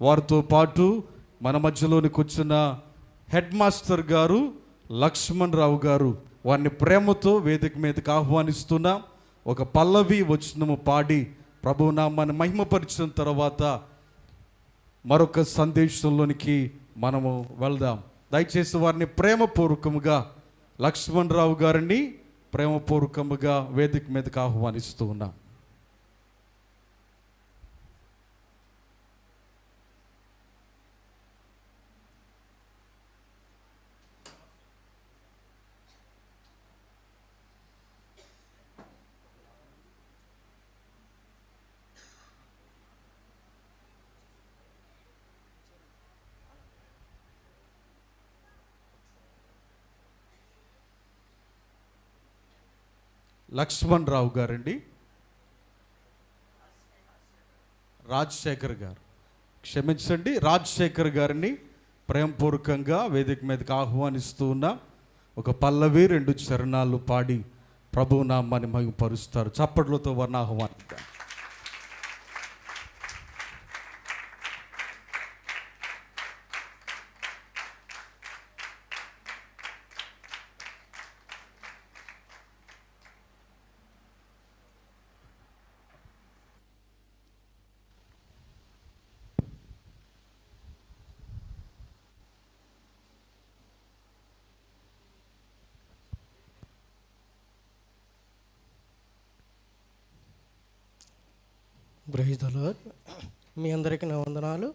వారితో పాటు మన మధ్యలోని కూర్చున్న హెడ్ మాస్టర్ గారు లక్ష్మణ్ రావు గారు, వారిని ప్రేమతో వేదిక మీదకి ఆహ్వానిస్తున్నాం. ఒక పల్లవి వచనము పాడి ప్రభువు నామాన్ని మహిమపరిచిన తర్వాత మరొక సందేశంలోనికి మనము వెళ్దాం. దయచేసి వారిని ప్రేమపూర్వకముగా లక్ష్మణ్ రావు గారిని ప్రేమపూర్వకముగా వేదిక మీదకి ఆహ్వానిస్తూ ఉన్నాం. లక్ష్మణ్ రావు గారండి, రాజశేఖర్ గారు, క్షమించండి, రాజశేఖర్ గారిని ప్రేమపూర్వకంగా వేదిక మీదకి ఆహ్వానిస్తూ ఉన్నా. ఒక పల్లవి 2 చరణాలు పాడి ప్రభువు నామాన్ని మహిమపరుస్తారు. చప్పట్లతో వారిని ఆహ్వానిద్దాం. Praise the lord. మీ అందరికీ నా వందనాలు.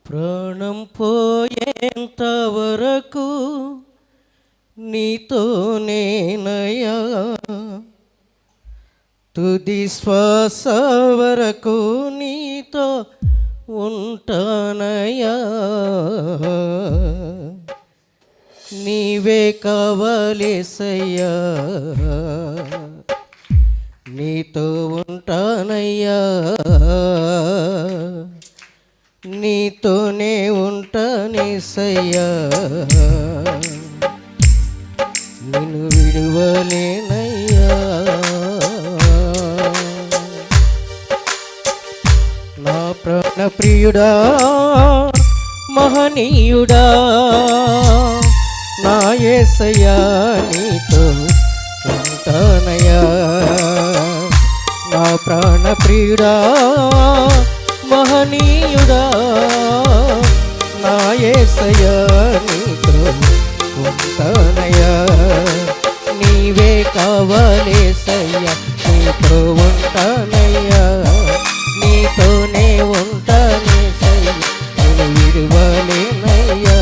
ప్రాణం పోయేంత వరకు నీతో నేనయ్యా, తుది శ్వాస వరకు నీతో ఉంటానయ్యా. నీవే కావాలేసయ్యా, నీతో ఉంటానయ్యా, నీతోనే ఉంటానేసయ్యా. నిన్ను విడువలేనయ్యా. నా ప్రాణ ప్రియుడా, మహనీయుడా, నా యేసయ్యా, నీతో ఉంటానయ్యా. నా ప్రాణ ప్రియుడా, మహనీయుడా, నా యేసయ్యా, నీతో ఉంటానయ్యా. నీవే కావాలేసయ్యా, నీతో ఉంటానయ్యా, నీతోనే ఉంటానేసయ్యా, నేను విడువలేనయ్యా.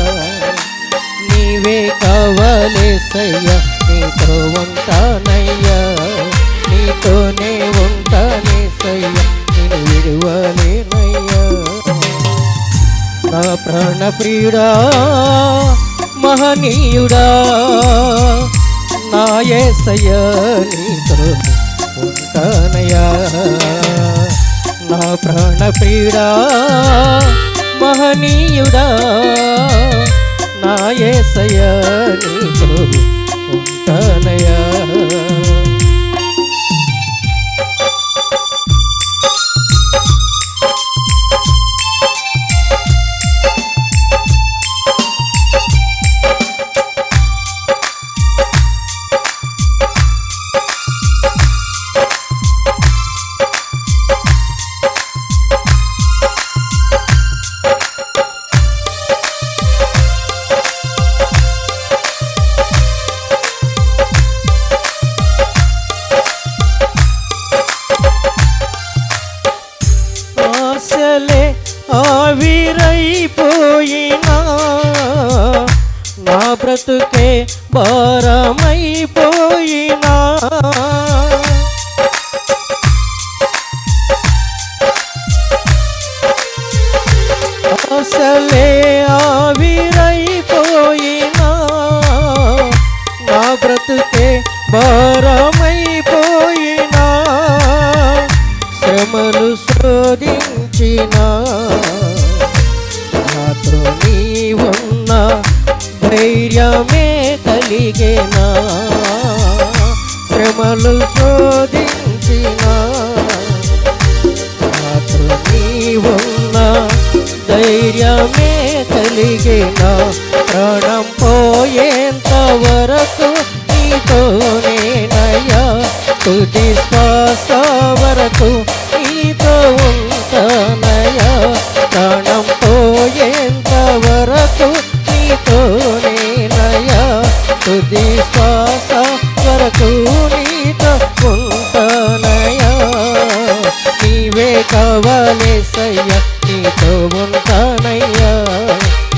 నీవే కావాలేసయ్యా, నీతో ఉంటానయ్యా, నీతోనే ఉంటానేసయ్యా, నేను విడువలేనయ్యా. నా ప్రాణ ప్రియుడా, మహనీయుడా, నా యేసయ్యా, నీతో ఉంటానయ్యా. నా ప్రాణ ప్రియుడా, మహనీయుడా, నా యేసయ్యా, నీతో ఉంటానయ్యా. ఆవిరైపోయినా నా బ్రతుకే భారమైపోయినా, ఆశలే ఆవిరైపోయినా నా బ్రతుకే భారమైపోయినా, శ్రమలు శోధించినా ధైర్యమే కలిగేనా, శ్రమలు శోధించినా నాతో నీవున్న ధైర్యమే కలిగేనా, ప్రాణం పోయేంత వరకు నీతోనేనయ్యా, తుది శ్వాస వరకు నీతో ఉంటానయ్యా, ప్రాణం పోయేంత వరకు నీతోనేనయ్యా, తుది శ్వాస వరకు నీతో ఉంటానయ్యా, నీవే కావాలేసయ్యా, నీతో ఉంటానయ్యా,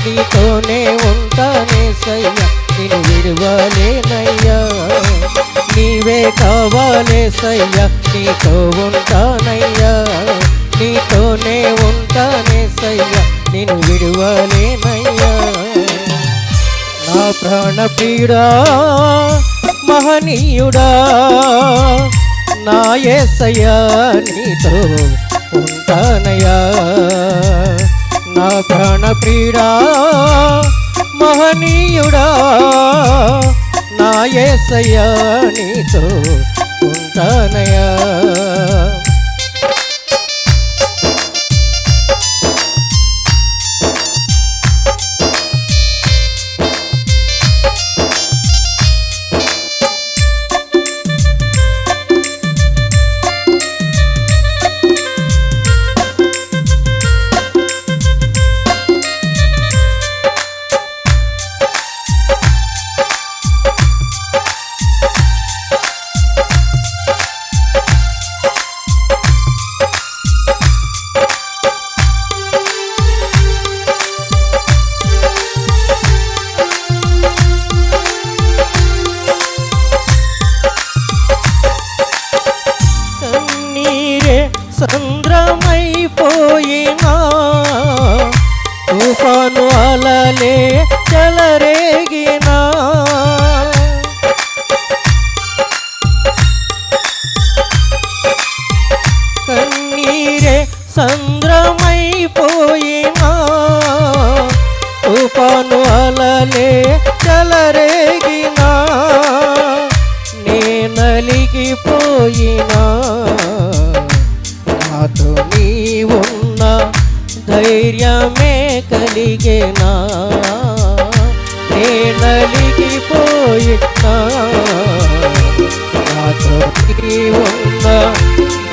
నీతోనే ఉంటానేసయ్యా, నిన్ను విడువలేనయ్యా, నీవే కావాలేసయ్యా, నీతో ఉంటానయ్యా, నీతోనే ఉంటానేసయ్యా, నిన్ను విడువలేనయ్యా. నా ప్రాణ ప్రియుడా మహనీయుడా నా యేసయ్యా, నీతో ఉంటానయ్యా, నా ప్రాణ ప్రియుడా మహనీయుడా నా యేసయ్యా, నీతో ఉంటానయ్యా. సంద్రమైపోయినా తుఫాను అలలే చెలరేగినా, కన్నీరే సంద్రమైపోయినా తుఫాను అలలే చెలరేగినా, నే నలిగిపోయినా నాతో నీవున్న ధైర్యమే కలిగేనా, నే నలిగిపోయినా నాతో నీవున్న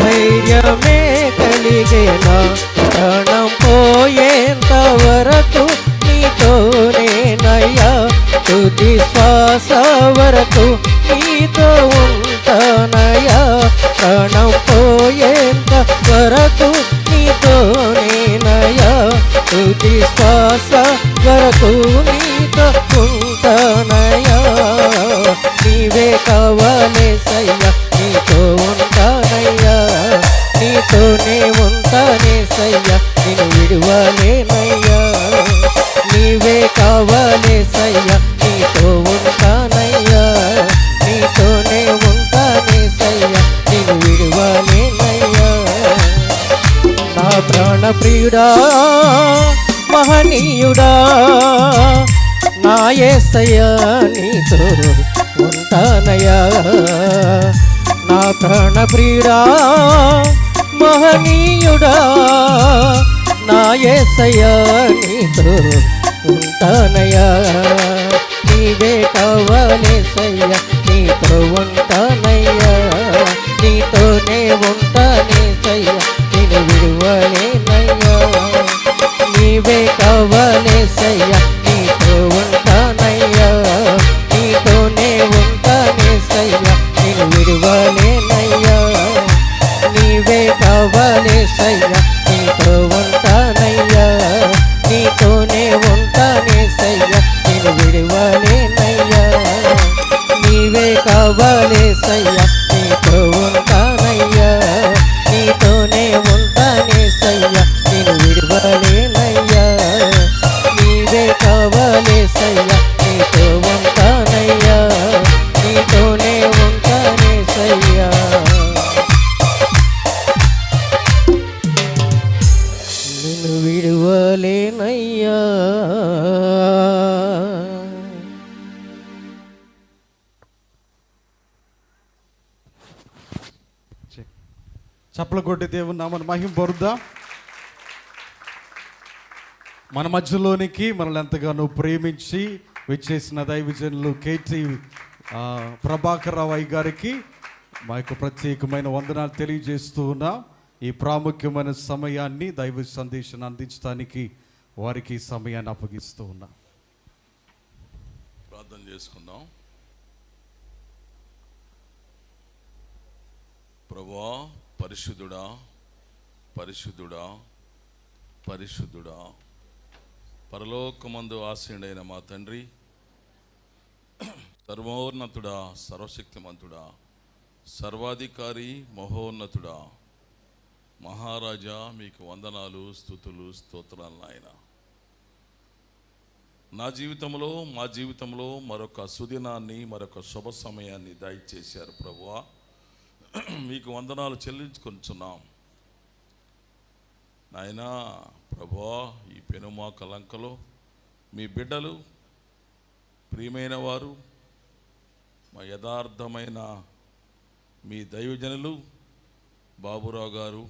ధైర్యమే కలిగేనా, ప్రాణం పోయేంత వరకు నీతోనేనయ్యా, తుది శ్వాస వరకు నీతో ఉంటానయ్యా, ప్రాణం పోయేంత వరకు నీతోనేనయ్యా, తుది శ్వాస వరకు నీతో ఉంటానయ్యా, నీవే కావాలేసయ్యా, నీతో ఉంటానయ్యా, నీతోనే ఉంటానేసయ్యా, నిన్ను విడువలేనయ్యా, నీవే కావాలేసయ్యా, నీతో ఉంటానయ్యా, నీతోనే ఉంటానేసయ్యా, నిన్ను విడువలేనయ్యా. నా ప్రాణ ప్రియుడా మహనీయుడా నా యేసయ్యా, నీతో ఉంటానయ్యా, నా ప్రాణ ప్రియుడా మహనీయుడా నా యేసయ్యా, నీతో ఉంటానయ్యా, నీవే కావాలేసయ్యా, నీతో ఉంటానయ్యా, నీతోనే ఉంటానేసయ్యా, నిన్ను విడువలేనయ్యా, నీవే కావాలేసయ్యా, నీతో ఉంటానయ్యా, నీతోనే ఉంటానేసయ్యా, నిన్ను విడువలేనయ్యా, నీవే కావాలేసయ్యా, నీతో ఉంటానయ్యా, నీతోనే ఉంటానేసయ్యా, నిన్ను విడువలేనయ్యా, నీవే కావాలేసయ్యా, నీతో ఉంటానయ్యా, నీతోనే ఉంటానేసయ్యా, నిన్ను విడువలేనయ్యా, నీవే కావాలేసయ్యా, నీతో ఉంటానయ్యా, నీతోనే ఉంటానేసయ్యా, నిన్ను విడువలేనయ్యా. చప్పలు కొట్టి దేవుని నామమున మహిమ పొందుదాం. మన మధ్యలోనికి మనల్ని ఎంతగానో ప్రేమించి విచ్చేసిన దైవజనులు కేటీ ప్రభాకర్ రావు అయ్య గారికి మా యొక్క ప్రత్యేకమైన వందనాలు తెలియజేస్తూ ఉన్నాం. ఈ ప్రాముఖ్యమైన సమయాన్ని దైవ సందేశాన్ని అందించడానికి వారికి సమయాన్ని అప్పగిస్తూ ఉన్నాం. ప్రార్థన చేసుకుందాం. ప్రభువా, పరిశుద్ధుడా పరిశుద్ధుడా పరిశుద్ధుడా, పరలోకమందు ఆసీనుడైన మా తండ్రి, సర్వోన్నతుడా, సర్వశక్తిమంతుడా, సర్వాధికారి, మహోన్నతుడా, మహారాజా, మీకు వందనాలు, స్తుతులు, స్తోత్రాలు నాయన. నా జీవితంలో, మా జీవితంలో మరొక సుదినాన్ని, మరొక శుభ సమయాన్ని దయచేశారు ప్రభువా. మీకు వందనాలు చెల్లించుకొంచున్నాం నాయనా. ప్రభువా, ఈ పెనుమా కలంకలో మీ బిడ్డలు, ప్రియమైన వారు, మా యథార్థమైన మీ దైవజనులు బాబురావు గారు,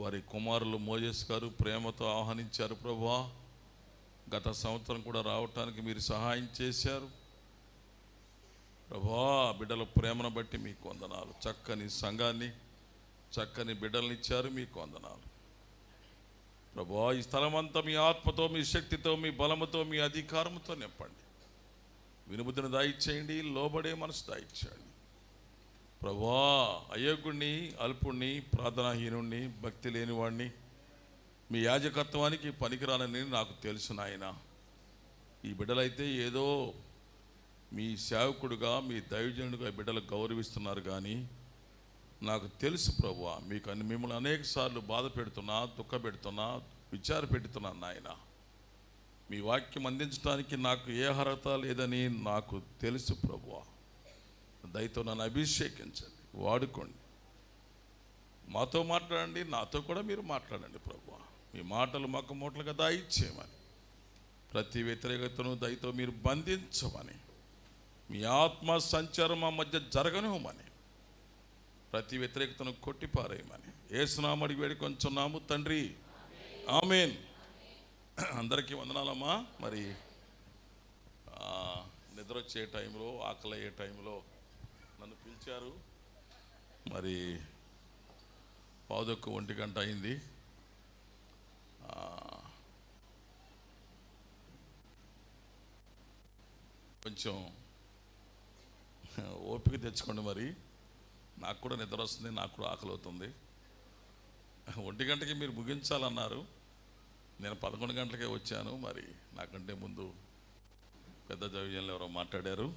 వారి కుమారులు మోజేస్ గారు ప్రేమతో ఆహ్వానించారు ప్రభువా. గత సంవత్సరం కూడా రావటానికి మీరు సహాయం చేశారు ప్రభువా. బిడ్డల ప్రేమను బట్టి మీకు వందనాలు. చక్కని సంఘాన్ని, చక్కని బిడ్డల్ని ఇచ్చారు, మీకు వందనాలు ప్రభువా. ఈ స్థలమంతా మీ ఆత్మతో, మీ శక్తితో, మీ బలముతో, మీ అధికారంతో నింపండి. వినుబుద్ధిని దాయిచ్చేయండి, లోబడే మనసు దాయిచ్చేయండి ప్రభువా. అయోగ్యుణ్ణి, అల్పుణ్ణి, ప్రార్థనాహీనుణ్ణి, భక్తి లేనివాడిని, మీ యాజకత్వానికి పనికిరానని నాకు తెలుసు నాయన. ఈ బిడ్డలైతే ఏదో మీ సేవకుడుగా, మీ దైవజనుడిగా బిడ్డలు గౌరవిస్తున్నారు, కానీ నాకు తెలుసు ప్రభువా, మీకు మిమ్మల్ని అనేక సార్లు బాధ పెడుతున్నా, దుఃఖ పెడుతున్నా, విచార పెడుతున్నాను నాయన. మీ వాక్యం అందించడానికి నాకు ఏ అర్హత లేదని నాకు తెలుసు ప్రభువా. దయతో నన్ను అభిషేకించండి, వాడుకోండి, మాతో మాట్లాడండి, నాతో కూడా మీరు మాట్లాడండి ప్రభువా. మీ మాటలు మాకు మూటలుగా దాయిచ్చేయమని, ప్రతి వ్యతిరేకతను దయతో మీరు బంధించమని, మీ ఆత్మ సంచారం మా మధ్య జరగనివ్వమని, ప్రతి వ్యతిరేకతను కొట్టిపారేయమని యేసునామమున అడిగి వేడుకొంచున్నాము తండ్రి, ఆమేన్. అందరికీ వందనాలమ్మా. మరి నిద్ర వచ్చే టైంలో, ఆకలి అయ్యే టైంలో నన్ను పిలిచారు. మరి 11:00 అయింది. కొంచెం ఓపిక తెచ్చుకోండి. మరి నాకు కూడా నిద్ర వస్తుంది, నాకు కూడా ఆకలి అవుతుంది. 1 గంటకి మీరు ముగించాలన్నారు, నేను 11 గంటలకే వచ్చాను. మరి నాకంటే ముందు పెద్ద దైవజనులు ఎవరో మాట్లాడారు.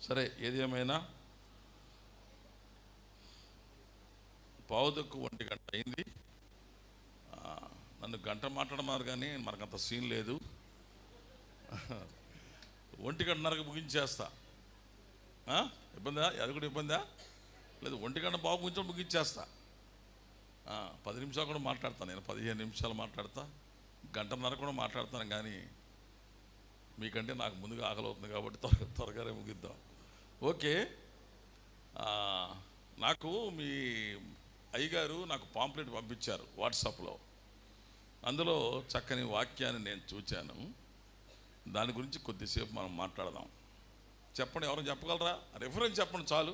సరే, ఏది ఏమైనా 11:45 అయింది. నన్ను గంట మాట్లాడమన్నారు, కానీ మనకంత సీన్ లేదు. 1:30కి ముగించేస్తా. ఇబ్బందా? అది కూడా ఇబ్బందా? లేదు, 1:15 ముగించడం ముగించేస్తా. 10 నిమిషాలు కూడా మాట్లాడతాను, నేను 15 నిమిషాలు మాట్లాడతా, 1:30 కూడా మాట్లాడతాను. కానీ మీకంటే నాకు ముందుగా ఆకలి అవుతుంది కాబట్టి త్వరగానే ముగిద్దాం. ఓకే. నాకు మీ అయ్యగారు నాకు పాంప్లెట్ పంపించారు వాట్సాప్లో. అందులో చక్కని వాక్యాన్ని నేను చూశాను. దాని గురించి కొద్దిసేపు మనం మాట్లాడదాం. చెప్పండి, ఎవరైనా చెప్పగలరా? రెఫరెన్స్ చెప్పండి చాలు.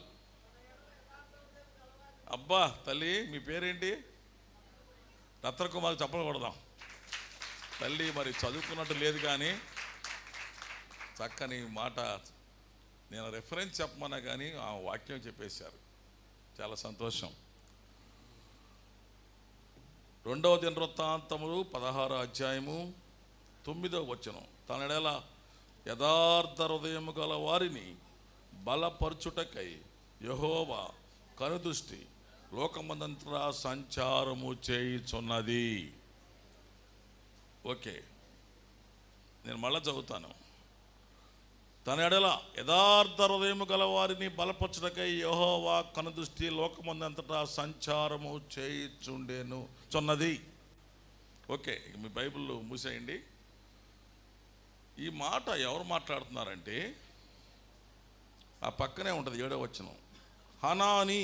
అబ్బా తల్లి, మీ పేరేంటి? రత్నకుమార్. చెప్పలు కొడదాం తల్లి. మరి చదువుకున్నట్టు లేదు, కానీ చక్కని మాట. నేను రెఫరెన్స్ చెప్పమన్నా కానీ ఆ వాక్యం చెప్పేశారు. చాలా సంతోషం. 2వ దినవృత్తాంతములు 16వ అధ్యాయము 9వ వచనం. తన ఎడల యథార్థ హృదయము గల వారిని బలపరచుటకై యెహోవా కనుదృష్టి లోకమందంతటా సంచారము చేయుచున్నది. ఓకే, నేను మళ్ళా చదువుతాను. తన ఎడల యథార్థ హృదయము గల వారిని బలపరచుటకై యెహోవా కనుదృష్టి లోకమందంతటా సంచారము చేయుచుండెను చున్నది. ఓకే, మీ బైబిల్ మూసేయండి. ఈ మాట ఎవరు మాట్లాడుతున్నారంటే, ఆ పక్కనే ఉంటుంది 7వ వచనం. హనాని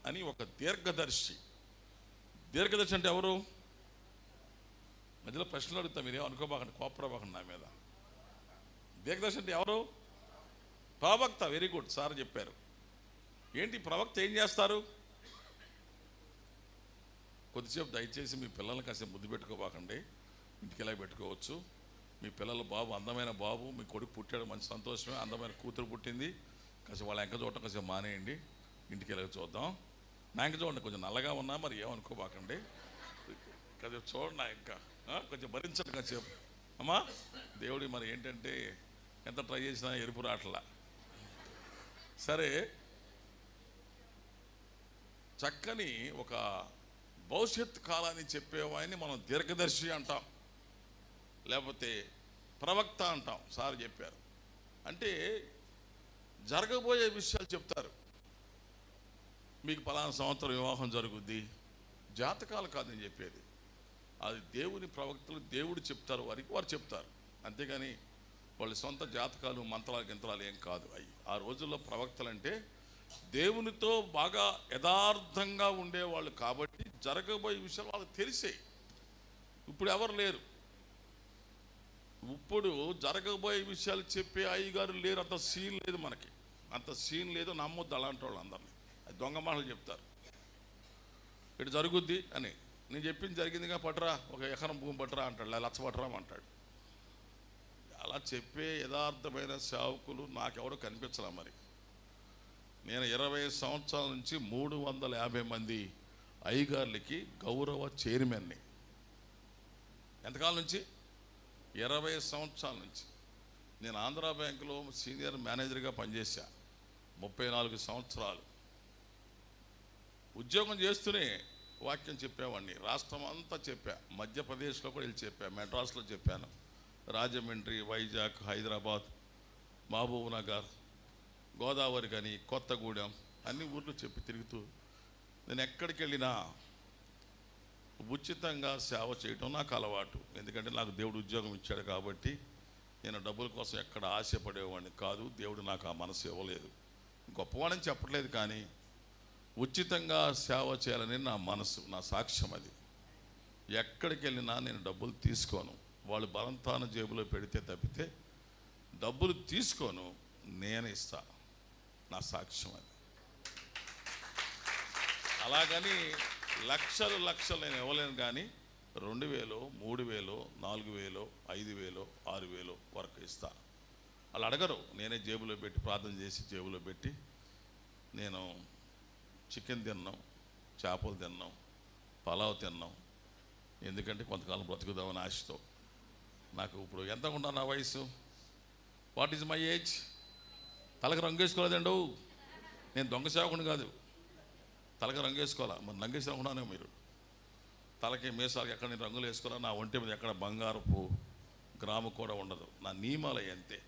అని ఒక దీర్ఘదర్శి, దీర్ఘదర్శి అంటే ఎవరు? మధ్యలో ప్రశ్నలు అడుగుతా, మీరేం అనుకోబాకండి, కోపడబాకండి నా మీద. దీర్ఘదర్శి అంటే ఎవరు? ప్రవక్త. వెరీ గుడ్, సార్ చెప్పారు. ఏంటి ప్రవక్త ఏం చేస్తారు? కొద్దిసేపు దయచేసి మీ పిల్లల్ని కాసేపు ముద్దు పెట్టుకోబాకండి, ఇంటికి ఎలా పెట్టుకోవచ్చు. మీ పిల్లల బాబు అందమైన బాబు, మీ కొడుకు పుట్టాడు, మంచి సంతోషమే. అందమైన కూతురు పుట్టింది, కాసేపు వాళ్ళ ఎంక చూడటం కాసేపు మానేయండి, ఇంటికి వెళ్ళి చూద్దాం. నా ఎంక చూడండి, కొంచెం నల్లగా ఉన్నా మరి ఏమనుకోబాకండి, కాసేపు చూడండి. నా ఇంకా కొంచెం భరించండి కాసేపు. అమ్మా దేవుడి మరి ఏంటంటే ఎంత ట్రై చేసినా ఎరుపు రాట్లా. సరే, చక్కని ఒక భవిష్యత్ కాలాన్ని చెప్పేవాడిని మనం దీర్ఘదర్శి అంటాం, లేకపోతే ప్రవక్త అంటాం. సార్ చెప్పారు అంటే జరగబోయే విషయాలు చెప్తారు. మీకు పలానా సంవత్సరం వివాహం జరుగుద్ది, జాతకాలు కాదని చెప్పేది, అది దేవుని ప్రవక్తలు దేవుడు చెప్తారు, వారు చెప్తారు. అంతేగాని వాళ్ళ సొంత జాతకాలు మంత్రాలు గింత్రాలు ఏం కాదు. అవి ఆ రోజుల్లో ప్రవక్తలు అంటే దేవునితో బాగా యథార్థంగా ఉండేవాళ్ళు కాబట్టి జరగబోయే విషయాలు వాళ్ళకి తెలిసే. ఇప్పుడు ఎవరు లేరు, ఇప్పుడు జరగబోయే విషయాలు చెప్పే అయ్యగారు లేరు. అంత సీన్ లేదు, మనకి అంత సీన్ లేదు. నమ్మొద్దు అలాంటి వాళ్ళు అందరినీ, అది దొంగ మాటలు చెప్తారు. ఇటు జరుగుద్ది అని నేను చెప్పింది జరిగిందిగా, పట్టరా ఒక ఎకరం భూమి పట్టరా అంటాడు, లచ్చ పట్టరా అంటాడు. అలా చెప్పే యథార్థమైన సేవకులు నాకెవరో కనిపించలే. మరి నేను 20 సంవత్సరాల నుంచి 350 మంది అయ్యగారులకి గౌరవ చైర్మన్ని. ఎంతకాలం నుంచి? 20 సంవత్సరాల నుంచి. నేను ఆంధ్రా బ్యాంకులో సీనియర్ మేనేజర్గా పనిచేశా 34 సంవత్సరాలు. ఉద్యోగం చేస్తూనే వాక్యం చెప్పేవాడిని, రాష్ట్రం అంతా చెప్పా, మధ్యప్రదేశ్లో కూడా వెళ్ళి చెప్పా, మెడ్రాస్లో చెప్పాను, రాజమండ్రి, వైజాగ్, హైదరాబాద్, మహబూబ్ నగర్, గోదావరి కానీ, కొత్తగూడెం, అన్ని ఊర్లు చెప్పి తిరుగుతూ నేను ఎక్కడికి వెళ్ళినా ఉచితంగా సేవ చేయటం నాకు అలవాటు. ఎందుకంటే నాకు దేవుడు ఉద్యోగం ఇచ్చాడు కాబట్టి నేను డబ్బుల కోసం ఎక్కడ ఆశపడేవాడిని కాదు. దేవుడు నాకు ఆ మనసు ఇవ్వలేదు. గొప్పవాడని చెప్పట్లేదు, కానీ ఉచితంగా సేవ చేయాలని నా మనసు, నా సాక్ష్యం అది. ఎక్కడికి వెళ్ళినా నేను డబ్బులు తీసుకోను. వాళ్ళు బలంతాన జేబులో పెడితే తప్పితే డబ్బులు తీసుకోను, నేను ఇస్తా. నా సాక్ష్యం అది. అలాగని లక్షలు నేను ఇవ్వలేను, కానీ 2000, 3000, 4000, 5000, 6000 వరకు ఇస్తా. వాళ్ళు అడగరు, నేనే జేబులో పెట్టి ప్రార్థన చేసి జేబులో పెట్టి. నేను చికెన్ తిన్నాం, చేపలు తిన్నాం, పలావ్ తిన్నాం, ఎందుకంటే కొంతకాలం బ్రతుకుదామని ఆశతో. నాకు ఇప్పుడు ఎంత ఉంటా నా వయసు? What is my age? తలకు రంగు వేసుకోలేదండు. నేను దొంగ సేవకుని కాదు, తలకి రంగు వేసుకోవాలా. మరి రంగు వేసుకోకున్నానే మీరు తలకి మీసాలకి ఎక్కడ నేను రంగులు వేసుకోవాలా. నా ఒంటి మీద ఎక్కడ బంగారపు గ్రాము కూడా ఉండదు. నా నియమాలు అంతే,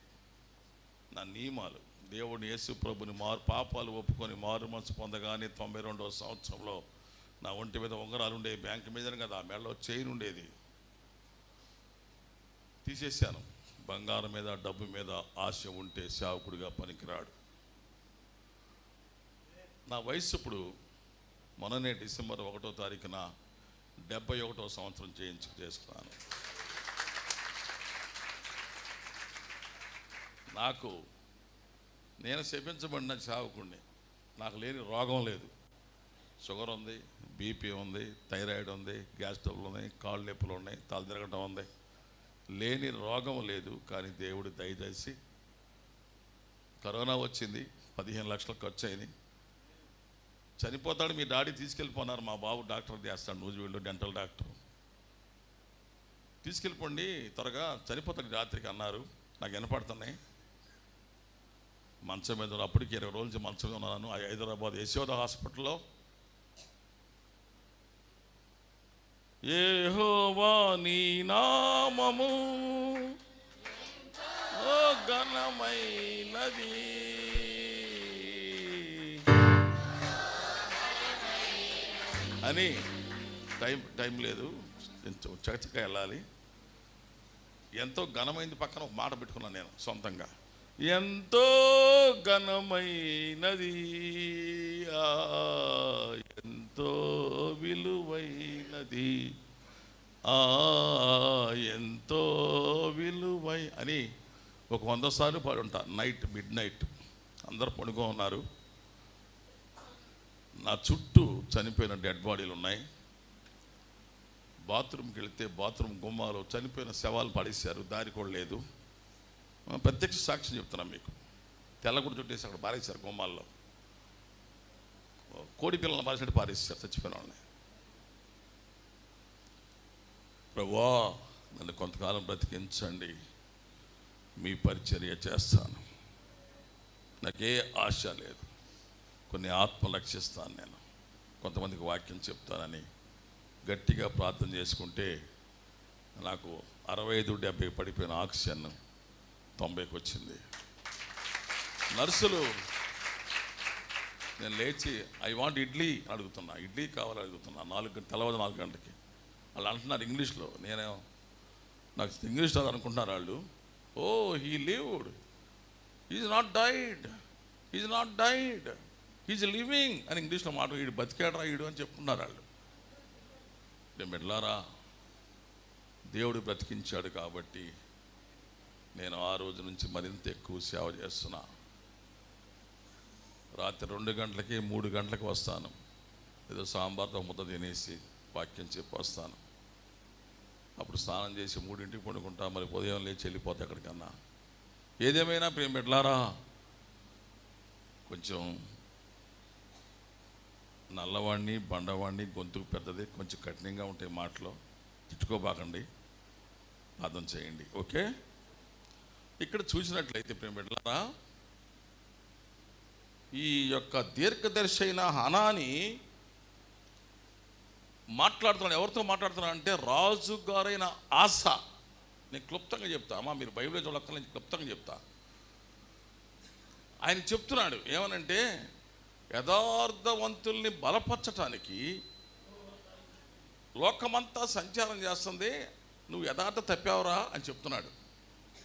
నా నియమాలు. దేవుడిని యేసు ప్రభుని పాపాలు ఒప్పుకొని మారు మనసు పొందగానే 92వ సంవత్సరంలో నా ఒంటి మీద ఉంగరాలు ఉండేవి, బ్యాంక్ మీద కదా, ఆ మెడలో చైన్ ఉండేది, తీసేశాను. బంగారం మీద డబ్బు మీద ఆశ ఉంటే సేవకుడిగా పనికిరాడు. నా వయసు ఇప్పుడు మొన్ననే డిసెంబర్ 1వ తారీఖున 71వ సంవత్సరం చేసుకున్నాను. నేను శపించబడిన సేవకుడిని. నాకు లేని రోగం లేదు. షుగర్ ఉంది, బీపీ ఉంది, థైరాయిడ్ ఉంది, గ్యాస్ ట్రబుల్ ఉన్నాయి, కాళ్ళు నొప్పులు ఉన్నాయి, తల తిరగటం ఉంది. లేని రోగం లేదు. కానీ దేవుడు దయచేసి కరోనా వచ్చింది, 15 లక్షలు ఖర్చు అయింది. చనిపోతాడు మీ డాడీ తీసుకెళ్ళిపోన్నారు. మా బాబు డాక్టర్ చేస్తాడు, నూజివీడులో డెంటల్ డాక్టర్. తీసుకెళ్ళిపోండి త్వరగా, చనిపోతాడు రాత్రికి అన్నారు. నాకు వినపడుతున్నాయి. మంచం మీద అప్పటికి 20 రోజుల నుంచి మంచం మీద ఉన్నాను. హైదరాబాద్ యశోద హాస్పిటల్లో. యెహోవా నీ నామము ఓ ఘనమైనది, అని టైం లేదు, చకచక వెళ్ళాలి. ఎంతో ఘనమైంది పక్కన ఒక మాట పెట్టుకున్నాను నేను సొంతంగా. ఎంతో ఘనమైనది, ఎంతో విలువైనది, ఎంతో విలువై అని ఒక 100 సార్లు పాడి ఉంటా. నైట్, మిడ్ నైట్ అందరు పడుకో ఉన్నారు. నా చుట్టూ చనిపోయిన డెడ్ బాడీలు ఉన్నాయి. బాత్రూమ్కి వెళితే బాత్రూమ్ గుమ్మాలో చనిపోయిన శవాలు పడేశారు, దారి కూడా లేదు. ప్రత్యక్ష సాక్ష్యం చెప్తున్నాను మీకు. తెల్లగుడి చుట్టేసి అక్కడ పారేశారు గుమ్మాల్లో. కోడి పిల్లలను పారేసినట్టు పారేశారు చచ్చిపోయిన వాళ్ళని. ప్రభువా, నన్ను కొంతకాలం బ్రతికించండి, మీ పరిచర్య చేస్తాను. నాకే ఆశ లేదు, కొన్ని ఆత్మ లక్షిస్తాను, నేను కొంతమందికి వాక్యం చెప్తానని గట్టిగా ప్రార్థన చేసుకుంటే నాకు 65-70 పడిపోయిన ఆక్సిజన్ 90కి వచ్చింది. నర్సులు, నేను లేచి ఐ వాంట్ ఇడ్లీ అడుగుతున్నా, ఇడ్లీ కావాలని అడుగుతున్నా. 4 గంటలకి వాళ్ళు అంటున్నారు ఇంగ్లీష్లో. నేనేమో నాకు ఇంగ్లీష్ రాదు అనుకుంటున్నారు వాళ్ళు. Oh he lived, is not died, is not died, is living అని ఇంగ్లీష్లో మాట. ఈడు బతికాడరా ఈడు అని చెప్పుకున్నారు వాళ్ళు. నేను బిడ్డలారా, దేవుడు బ్రతికించాడు కాబట్టి నేను ఆ రోజు నుంచి మరింత ఎక్కువ సేవ చేస్తున్నా. రాత్రి 2 గంటలకి 3 గంటలకు వస్తాను. ఏదో సాంబార్తో ముద్ద తినేసి వాక్యం చెప్పి వస్తాను. అప్పుడు స్నానం చేసి 3ంటికి పడుకుంటా. మరి ఉదయం లేచి వెళ్ళిపోతా ఎక్కడికన్నా. ఏదేమైనా ప్రేమ బిడ్డలారా, కొంచెం నల్లవాడిని, బండవాడిని, గొంతుకు పెద్దది, కొంచెం కఠినంగా ఉంటాయి మాటలు. తిట్టుకోబాకండి, ప్రార్థన చేయండి. ఓకే, ఇక్కడ చూసినట్లయితే ప్రేమ బిడ్డలారా, ఈ యొక్క దీర్ఘదర్శి అయిన హనాని మాట్లాడుతున్నాడు. ఎవరితో మాట్లాడుతున్నాడు అంటే రాజుగారైన ఆస. నేను క్లుప్తంగా చెప్తా అమ్మా, మీరు బైబిల్ చూడక్కర్లేదు, నేను క్లుప్తంగా చెప్తా. ఆయన చెప్తున్నాడు ఏమనంటే, యథార్థవంతుల్ని బలపరచటానికి లోకమంతా సంచారం చేస్తుంది, నువ్వు యథార్థ తప్పావురా అని చెప్తున్నాడు.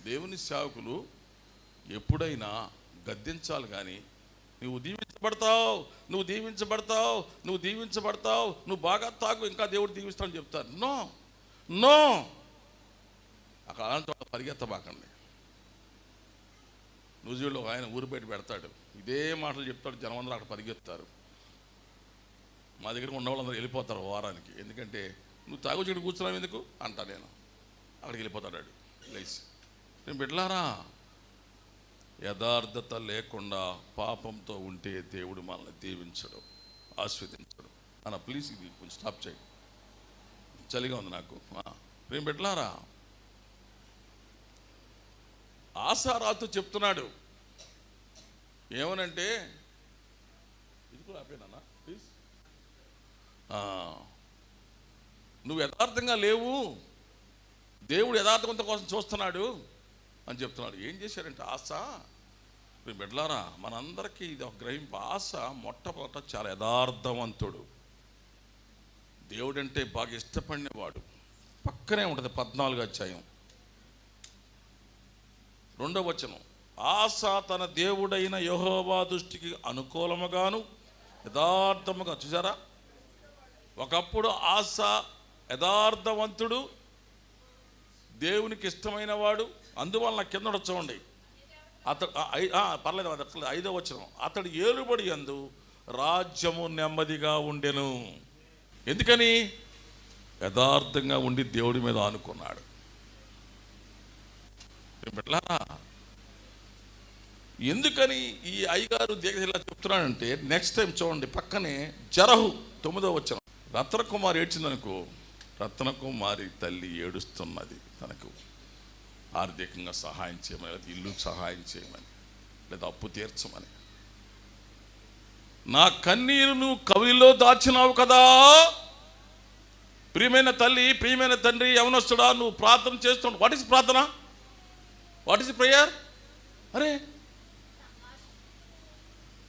దేవుని సేవకులు ఎప్పుడైనా గద్దించాలి కానీ, నువ్వు దీవించబడతావు, నువ్వు దీవించబడతావు, నువ్వు దీవించబడతావు, నువ్వు బాగా తాగు ఇంకా దేవుడు దీవిస్తాడని చెప్తారు. నో నో, అక్కడ అలాంటి పరిగెత్తబాకండి. న్యూజిలాండ్లో ఆయన ఊరు బయట పెడతాడు, ఇదే మాటలు చెప్తాడు, జనం అక్కడ పరిగెత్తారు. మా దగ్గర ఉన్న వాళ్ళందరూ వెళ్ళిపోతారు వారానికి. ఎందుకంటే నువ్వు తాగు చెడు కూర్చున్నావు ఎందుకు అంటా, నేను అక్కడికి వెళ్ళిపోతాడు లేచి. నేను బిడ్డలారా, యథార్థత లేకుండా పాపంతో ఉంటే దేవుడు మనల్ని దీవించడు, ఆస్వాదించడు. అన్న ప్లీజ్ ఇది కొంచెం స్టాప్ చేయండి, చలిగా ఉంది నాకు. ప్రేమ బిడ్డలారా, ఆసారాతో చెప్తున్నాడు ఏమనంటే, ఇది కూడా ఆపేనా ప్లీజ్. నువ్వు యథార్థంగా లేవు, దేవుడు యథార్థవంతం కోసం చూస్తున్నాడు అని చెప్తున్నాడు. ఏం చేశారంటే ఆశ, బిడ్డలారా, మనందరికీ ఇది ఒక గ్రహింపు. ఆశ మొట్టమొదట చాలా యథార్థవంతుడు, దేవుడంటే బాగా ఇష్టపడినవాడు. పక్కనే ఉంటుంది 14వ అధ్యాయం 2వ వచనం. ఆశ తన దేవుడైన యెహోవా దృష్టికి అనుకూలముగాను యథార్థముగా. చూసారా, ఒకప్పుడు ఆశ యథార్థవంతుడు, దేవునికి ఇష్టమైన వాడు. అందువలన కింద చూడండి, అతడు పర్లేదు 5వ వచనం. అతడు ఏలుబడి యందు రాజ్యము నెమ్మదిగా ఉండెను. ఎందుకని? యథార్థంగా ఉండి దేవుడి మీద ఆనుకున్నాడు. ఎందుకని ఈ అయ్యగారు ఇలా చెప్తున్నాడంటే, నెక్స్ట్ టైం చూడండి పక్కనే జరహు 9వ వచనం. రత్నకుమారి ఏడ్చిందనుకో, రత్నకుమారి తల్లి ఏడుస్తున్నది తనకు ఆర్థికంగా సహాయం చేయమని, లేదా ఇల్లు సహాయం చేయమని, లేదా అప్పు తీర్చమని. నా కన్నీరును కవిలో దాచినావు కదా ప్రియమైన తల్లి, ప్రియమైన తండ్రి, యవనస్తుడా, నువ్వు ప్రార్థన చేస్తున్నావు. వాట్ ఈస్ ప్రార్థన? What is prayer? అరే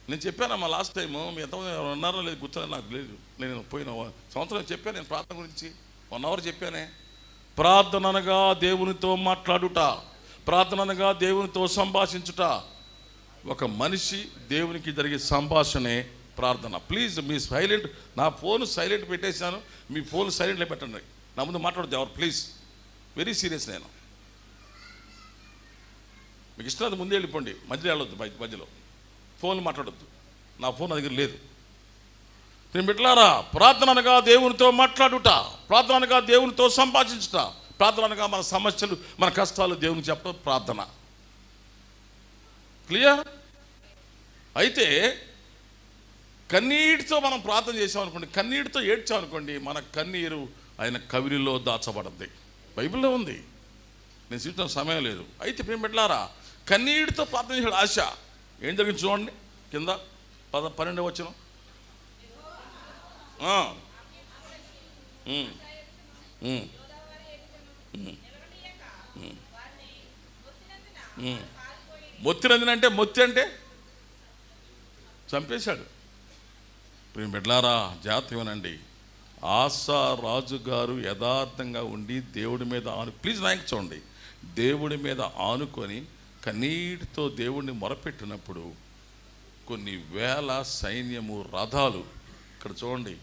నేను చెప్పానమ్మా లాస్ట్ టైము, మీ ఎంతమంది ఉన్నారో లేదు గుర్తులేదు నాకు లేదు. నేను పోయిన సంవత్సరం చెప్పాను నేను ప్రార్థన గురించి, 1 అవర్ చెప్పానే. ప్రార్థన అనగా దేవునితో మాట్లాడుట, ప్రార్థన అనగా దేవునితో సంభాషించుట. ఒక మనిషి దేవునికి జరిగే సంభాషణే ప్రార్థన. ప్లీజ్ మీ సైలెంట్, నా ఫోన్ సైలెంట్ పెట్టేశాను, మీ ఫోన్ సైలెంట్లో పెట్టండి. నా ముందు మాట్లాడద్దు ఎవరు, ప్లీజ్. Very serious. నేను మీకు ఇష్టం అది ముందే వెళ్ళిపోండి, మధ్యలో వెళ్ళొద్దు, మధ్యలో ఫోన్లు మాట్లాడొద్దు. నా ఫోన్ నా దగ్గర లేదు. నేను బిడ్డలారా, ప్రార్థన అనగా దేవునితో మాట్లాడుట, ప్రార్థన అనగా దేవునితో సంభాషించుట, ప్రార్థన అనగా మన సమస్యలు మన కష్టాలు దేవునికి చెప్పడం ప్రార్థన. క్లియర్? అయితే కన్నీటితో మనం ప్రార్థన చేసామనుకోండి, కన్నీటితో ఏడ్చామనుకోండి, మన కన్నీరు ఆయన కవిరిలో దాచబడింది. బైబిల్లో ఉంది, నేను చూసిన సమయం లేదు. అయితే ప్రేమ బిడ్డలారా, కన్నీటితో ప్రార్థన చేసే ఆశ ఏం జరిగింది చూడండి, కింద 12వ వచనం. మొత్తినందినంటే మొత్తి అంటే చంపేశాడు. ప్రేమ బిడ్డలారా, జాగ్రత్త ఇవ్వనండి. ఆసా రాజుగారు యథార్థంగా ఉండి దేవుడి మీద ప్లీజ్ నాయకు చూడండి, దేవుడి మీద ఆనుకొని కన్నీటితో దేవుడిని మొరపెట్టినప్పుడు కొన్ని వేల సైన్యము రథాలు, ఇక్కడ చూడండి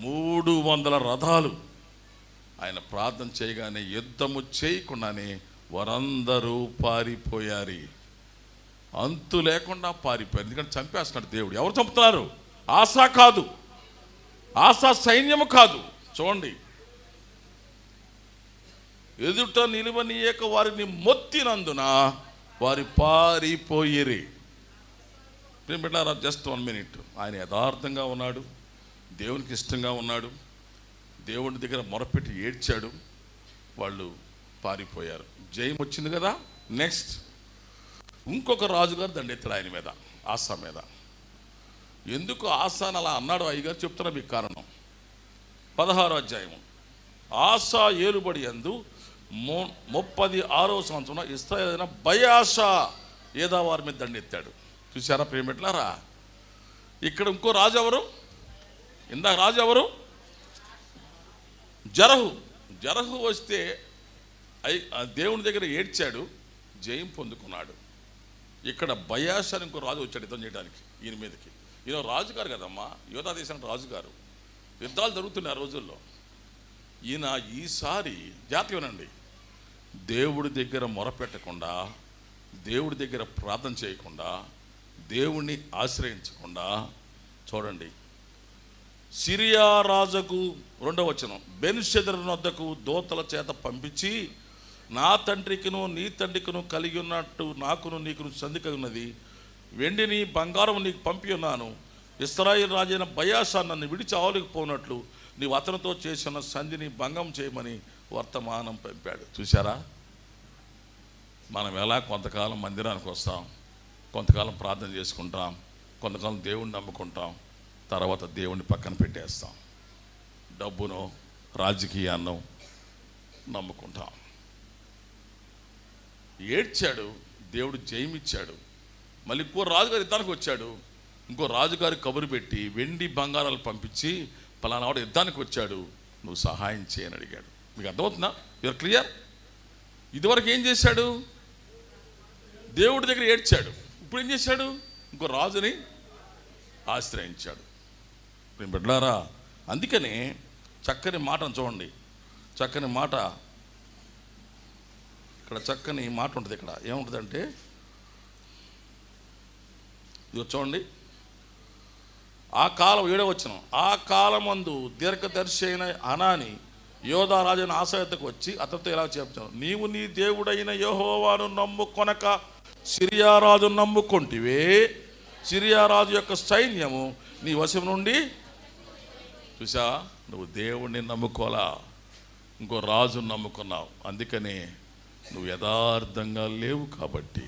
300 రథాలు ఆయన ప్రార్థన చేయగానే యుద్ధము చేయకుండానే వారందరూ పారిపోయారు. అంతు లేకుండా పారిపోయారు, ఎందుకంటే చంపేస్తున్నాడు దేవుడు. ఎవరు చంపుతున్నారు? ఆసా కాదు, ఆసా సైన్యము కాదు. చూడండి, ఎదుట నిలువనీయక వారిని మొత్తినందున వారి పారిపోయిరి. బిడ్డలారా, జస్ట్ 1 minute. ఆయన యథార్థంగా ఉన్నాడు, దేవునికి ఇష్టంగా ఉన్నాడు, దేవుడి దగ్గర మొరపెట్టి ఏడ్చాడు, వాళ్ళు పారిపోయారు. జయం వచ్చింది కదా. నెక్స్ట్ ఇంకొక రాజుగారు దండెత్తాడు ఆయన మీద, ఆసా మీద. ఎందుకు ఆసాను అలా అన్నాడు అయ్యగారు చెప్తున్నా మీకు కారణం. 16వ అధ్యాయము. ఆసా ఏలుబడి యందు 36వ సంవత్సరంలో ఇశ్రాయేలైన బయాషా ఏదా వారి మీద దండెత్తాడు. చూసారా ప్రేమ బిడ్డలారా? ఇక్కడ ఇంకో రాజు ఎవరు? ఇందాక రాజు ఎవరు? జరహు వస్తే దేవుని దగ్గర ఏడ్చాడు, జయం పొందుకున్నాడు. ఇక్కడ బయాషా అని ఇంకో రాజు వచ్చాడు యుద్ధం చేయడానికి ఈయన మీదకి. ఈయన రాజుగారు కదమ్మా, యోధా దేశానికి రాజుగారు. యుద్ధాలు జరుగుతున్నాయి ఆ రోజుల్లో. ఈయన ఈసారి జాతీయనండి, దేవుడి దగ్గర మొరపెట్టకుండా, దేవుడి దగ్గర ప్రార్థన చేయకుండా, దేవుణ్ణి ఆశ్రయించకుండా, చూడండి, సిరియా రాజుకు 2వ వచనం, బెన్షెదరు వద్దకు దూతల చేత పంపించి, నా తండ్రికిను నీ తండ్రికిను కలిగి ఉన్నట్టు నాకును నీకును సంధి ఉన్నది, వెండిని బంగారం నీకు పంపి ఉన్నాను. ఇశ్రాయేలు రాజైన బయాషా నన్ను విడిచి ఆవలిపోనట్లు నీవు అతనితో చేసిన సంధిని భంగం చేయమని వర్తమానం పంపాడు. చూసారా? మనం ఎలా కొంతకాలం మందిరానికి వస్తాం, కొంతకాలం ప్రార్థన చేసుకుంటాం, కొంతకాలం దేవుణ్ణి నమ్ముకుంటాం, తర్వాత దేవుణ్ణి పక్కన పెట్టేస్తాం, డబ్బును రాజకీయాన్ని నమ్ముకుంటాం. ఏడ్చాడు, దేవుడు జయమిచ్చాడు. మళ్ళీ ఇంకో రాజుగారు యుద్ధానికి వచ్చాడు, ఇంకో రాజుగారి కబురు పెట్టి వెండి బంగారాలు పంపించి, పలానా వాడు యుద్ధానికి వచ్చాడు, నువ్వు సహాయం చేయని అడిగాడు. మీకు అర్థమవుతుందా? Your clear? ఇదివరకు ఏం చేశాడు? దేవుడి దగ్గర ఏడ్చాడు. ఇప్పుడు ఏం చేశాడు? ఇంకో రాజుని ఆశ్రయించాడు. నేను బిడ్డలారా, అందుకని చక్కని మాటను చూడండి, చక్కని మాట, ఇక్కడ చక్కని మాట ఉంటుంది. ఇక్కడ ఏముంటుందంటే, ఇది చూడండి, ఆ కాలం 7వ వచనం, ఆ కాలమందు దీర్ఘదర్శి అయిన అనాని యోధా రాజైన ఆసాయతకు వచ్చి అతనితో ఇలా చెప్తాను, నీవు నీ దేవుడైన యెహోవాను నమ్ముకొనక సిరియా రాజు నమ్ముకొంటివే, సిరియా రాజు యొక్క సైన్యము నీ వశం నుండి. చూసా, నువ్వు దేవుణ్ణి నమ్ముకోలా, ఇంకో రాజు నమ్ముకున్నావు. అందుకనే నువ్వు యథార్థంగా లేవు. కాబట్టి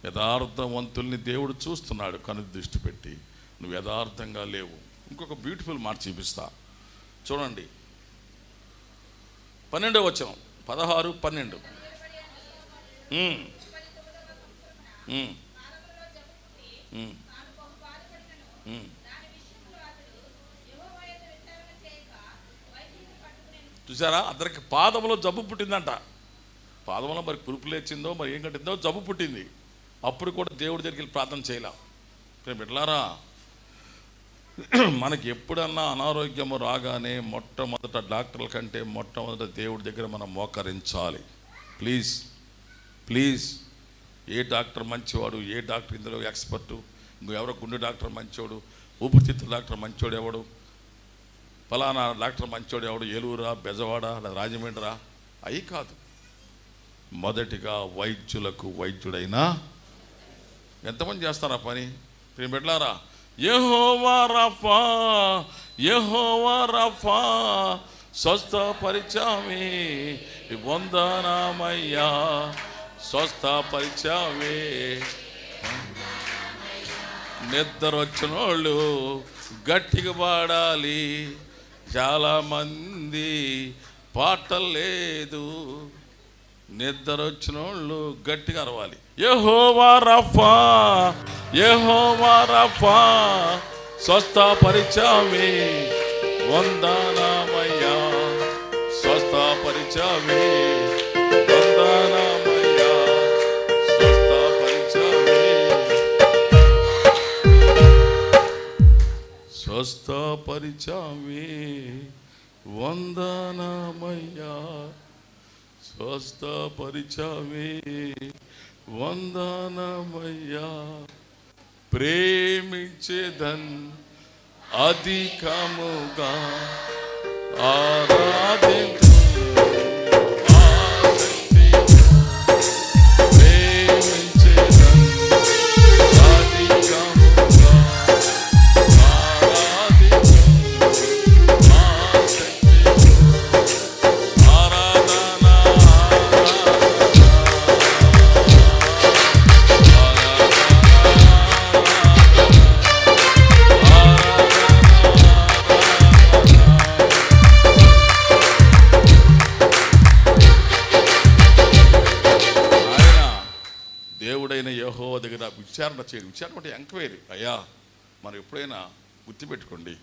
యథార్థవంతుల్ని దేవుడు చూస్తున్నాడు కను దృష్టి పెట్టి. నువ్వు యథార్థంగా లేవు. ఇంకొక బ్యూటిఫుల్ మాట చూపిస్తా, చూడండి, 12వ వచనం, 16, 12. చూసారా? అందరికి పాదంలో జబ్బు పుట్టిందంట. పాదంలో మరి పురుపు లేచిందో మరి ఏం కట్టిందో జబ్బు పుట్టింది. అప్పుడు కూడా దేవుడి దగ్గరికి వెళ్ళి ప్రార్థన చేయలే. బిడ్డలారా, మనకి ఎప్పుడన్నా అనారోగ్యము రాగానే మొట్టమొదట డాక్టర్ల కంటే మొట్టమొదట దేవుడి దగ్గర మనం మోకరించాలి. Please please. ఏ డాక్టర్ మంచివాడు, ఏ డాక్టర్ ఇందులో ఎక్స్పర్టు, ఎవరో గుండె డాక్టర్ మంచోడు, ఊపిరితిత్తుల డాక్టర్ మంచోడు ఎవడు, ఫలానా డాక్టర్ మంచోడు ఎవడు, ఏలూరా, బెజవాడ, రాజమండ్రా, అవి కాదు. మొదటిగా వైద్యులకు వైద్యుడైనా ఎంతమంది చేస్తారా పని? బిడ్డలారా, యెహోవా రఫా, యెహోవా రఫా, స్వస్థపరిచావే వందనామయ్యా, స్వస్థపరిచావే. నిద్ర వచ్చిన వాళ్ళు గట్టిగా పాడాలి. చాలామంది పాటలు లేదు. నిద్ర వచ్చిన వాళ్ళు గట్టిగా అరవాలి. యెహోవా రఫా, యెహోవా రఫా, స్వస్థపరిచావే వందనామయ్యా, స్వస్థపరిచావే వందనామయ్యా, స్వస్థపరిచావే, స్వస్థపరిచావే వందనామయ్యా, స్వస్థపరిచావే వందనామయ్యా. ప్రేమించేదన్ అధికముగా ఆరాధించు యెహోవా దగ్గర విచారణ చేయండి. విచారణ అంటే ఎంక్వైరీ. అయ్యా, మనం ఎప్పుడైనా గుర్తుపెట్టుకోండి,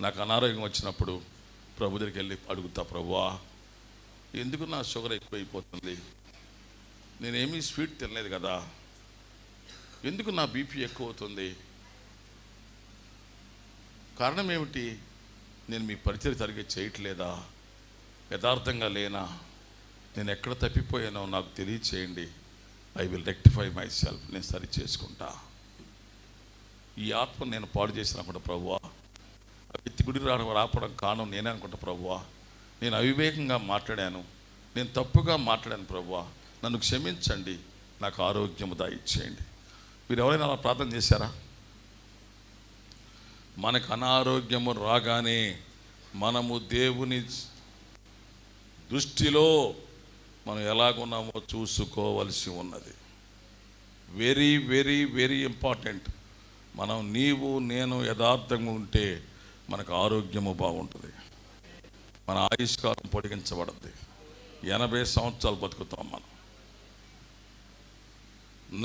నాకు అనారోగ్యం వచ్చినప్పుడు ప్రభు దగ్గరికి వెళ్ళి అడుగుతా, ప్రభువా ఎందుకు నా షుగర్ ఎక్కువైపోతుంది, నేనేమీ స్వీట్ తినలేదు కదా, ఎందుకు నా బీపీ ఎక్కువ అవుతుంది, కారణం ఏమిటి, నేను మీ పరిచయం సరిగ్గా చేయట్లేదా, యథార్థంగా లేనా, నేను ఎక్కడ తప్పిపోయానో నాకు తెలియచేయండి. I will rectify my self, నేను సరి చేసుకుంటా. ఈ ఆత్మ నేను పాడు చేసిన అనుకుంటా ప్రభువా, వ్యక్తి గుడి రాపడం కారణం నేనే అనుకుంటా ప్రభువా, నేను అవివేకంగా మాట్లాడాను, నేను తప్పుగా మాట్లాడాను ప్రభువా, నన్ను క్షమించండి, నాకు ఆరోగ్యము దయచేయండి. మీరు ఎవరైనా అలా ప్రార్థన చేశారా? మనకు అనారోగ్యము రాగానే మనము దేవుని దృష్టిలో మనం ఎలాగున్నామో చూసుకోవలసి ఉన్నది. Very very very important. మనం నీవు నేను యథార్థంగా ఉంటే మనకు ఆరోగ్యము బాగుంటుంది, మన ఆయుష్కాలం పొడిగించబడుద్ది, 80 సంవత్సరాలు బతుకుతాం మనం.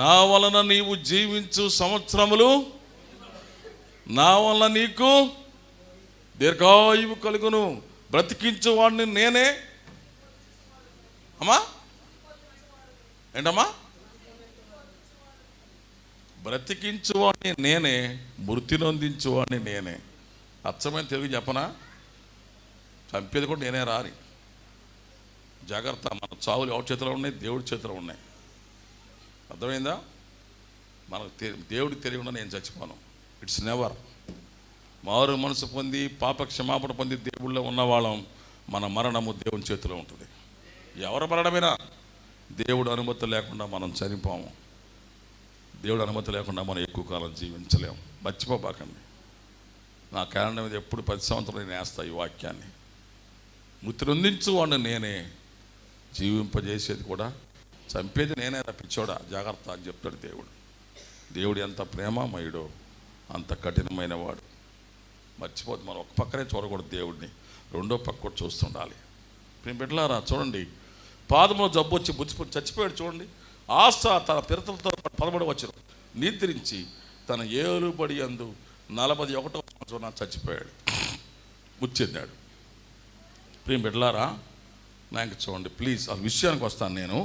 నా వలన నీవు జీవించు సంవత్సరములు, నా వలన నీకు దీర్ఘాయువు కలుగును, బ్రతికించు వాడిని నేనే. అమ్మా ఏంటమ్మా? బ్రతికించువాడిని నేనే, మృతి నొందించువాడిని నేనే. అచ్చమైన తెలుగు చెప్పనా? చంపేది కూడా నేనే రాని. జాగ్రత్త, మన చావులు ఎవరి చేతిలో ఉన్నాయి? దేవుడి చేతిలో ఉన్నాయి. అర్థమైందా? మనకు దేవుడికి తెలియకుండా నేను చచ్చిపోను. It's never. మారు మనసు పొంది పాప క్షమాపణ పొంది దేవుళ్ళో ఉన్నవాళ్ళం, మన మరణము దేవుని చేతిలో ఉంటుంది. ఎవరు మరణమైనా దేవుడు అనుమతి లేకుండా మనం చనిపోము. దేవుడు అనుమతి లేకుండా మనం ఎక్కువ కాలం జీవించలేము. మర్చిపోబాకండి. నా క్యాలెండర్ మీద ఎప్పుడు 10 సంవత్సరాలు నేను వేస్తా ఈ వాక్యాన్ని. మృతి నొందించు వాడిని నేనే, జీవింపజేసేది కూడా, చంపేది నేనే, రప్పించోడా జాగ్రత్త అని చెప్తాడు దేవుడు. దేవుడు ఎంత ప్రేమమయుడో అంత కఠినమైన వాడు. మర్చిపోద్దు. మనం ఒక పక్కనే చూడకూడదు దేవుడిని, రెండో పక్క కూడా చూస్తుండాలి. బిడ్డలారా చూడండి, పాదములో జబ్బు వచ్చి బుచ్చిపోయి చచ్చిపోయాడు. చూడండి, ఆశ తన పిరతలతో 13వ వచనం నిద్రించి తన ఏలుబడి యందు 41వ సంవత్సరం చచ్చిపోయాడు, ముచ్చెందాడు. ప్రియం బిడ్డలారా నాకు చూడండి ప్లీజ్, ఆ విషయానికి వస్తాను నేను.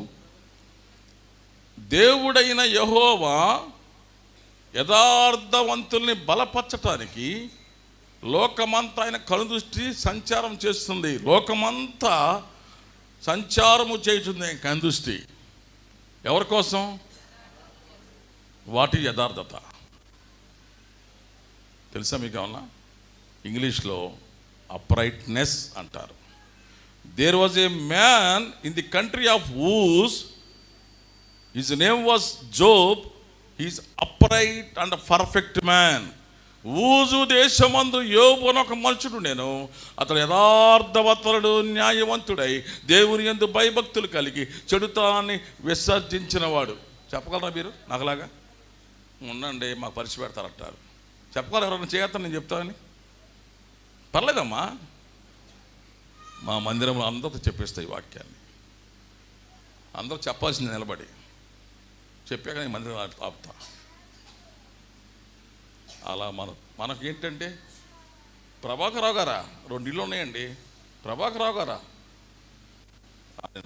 దేవుడైన యెహోవా యథార్థవంతుల్ని బలపరచటానికి లోకమంతా ఆయన కనుదృష్టి సంచారం చేస్తుంది. లోకమంతా సంచారము చేస్తుంది కనుదృష్టి. ఎవరి కోసం? వాటి యథార్థత. తెలుసా మీకు ఏమన్నా? ఇంగ్లీష్లో అప్రైట్నెస్ అంటారు. There was a man in the country of Uz, his name was Job. He's upright and perfect man. ఊజు దేశమందు యోబు అని ఒక మనుషుడు నేను, అతడు యథార్థవంతుడు, న్యాయవంతుడై దేవుని యందు భయభక్తులు కలిగి చెడుతాన్ని విసర్జించినవాడు. చెప్పగలరా మీరు? నాకులాగా ఉండండి, మాకు పరిచి పెడతారంటారు. చెప్పగలరు ఎవరైనా? చేయత్తా, నేను చెప్తానని. పర్లేదమ్మా, మా మందిరంలో అందరితో చెప్పేస్తాయి ఈ వాక్యాన్ని. అందరూ చెప్పాల్సింది నిలబడి చెప్పాక నేను మందిరం ఆపుతా. అలా మనకేంటంటే ప్రభాకరరావు గారా, 2 ఇళ్ళు ఉన్నాయండి. ప్రభాకరరావు గారా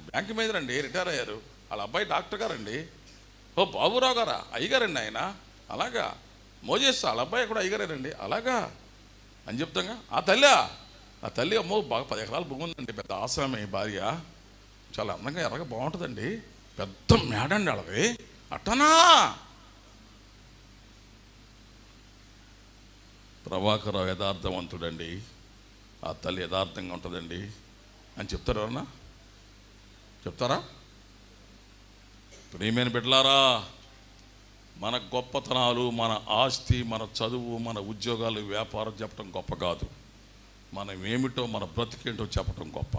బ్యాంక్ మేనేజర్ అండి, రిటైర్ అయ్యారు. వాళ్ళ అబ్బాయి డాక్టర్ గారండి. ఓ బాబురావు గారా అయ్యగారండి ఆయన. అలాగా. మోజేస్ వాళ్ళ అబ్బాయి కూడా అయ్యగారేనండి. అలాగా అని చెప్తాగా. ఆ తల్లి అమ్మో బాగా 10 ఎకరాల భూమి ఉందండి, పెద్ద ఆసామి భార్య, చాలా అందంగా ఎర్రగా బాగుంటుందండి, పెద్ద మేడండి వాళ్ళది. అట్టనా? ప్రభాకరరావు యథార్థవంతుడండి, ఆ తల్లి యథార్థంగా ఉంటుందండి అని చెప్తారు. ఎవరన్నా చెప్తారా? ప్రియమైన బిడ్డలారా, మన గొప్పతనాలు, మన ఆస్తి, మన చదువు, మన ఉద్యోగాలు, వ్యాపారం చెప్పడం గొప్ప కాదు. మనం ఏమిటో, మన బ్రతికేంటో చెప్పడం గొప్ప.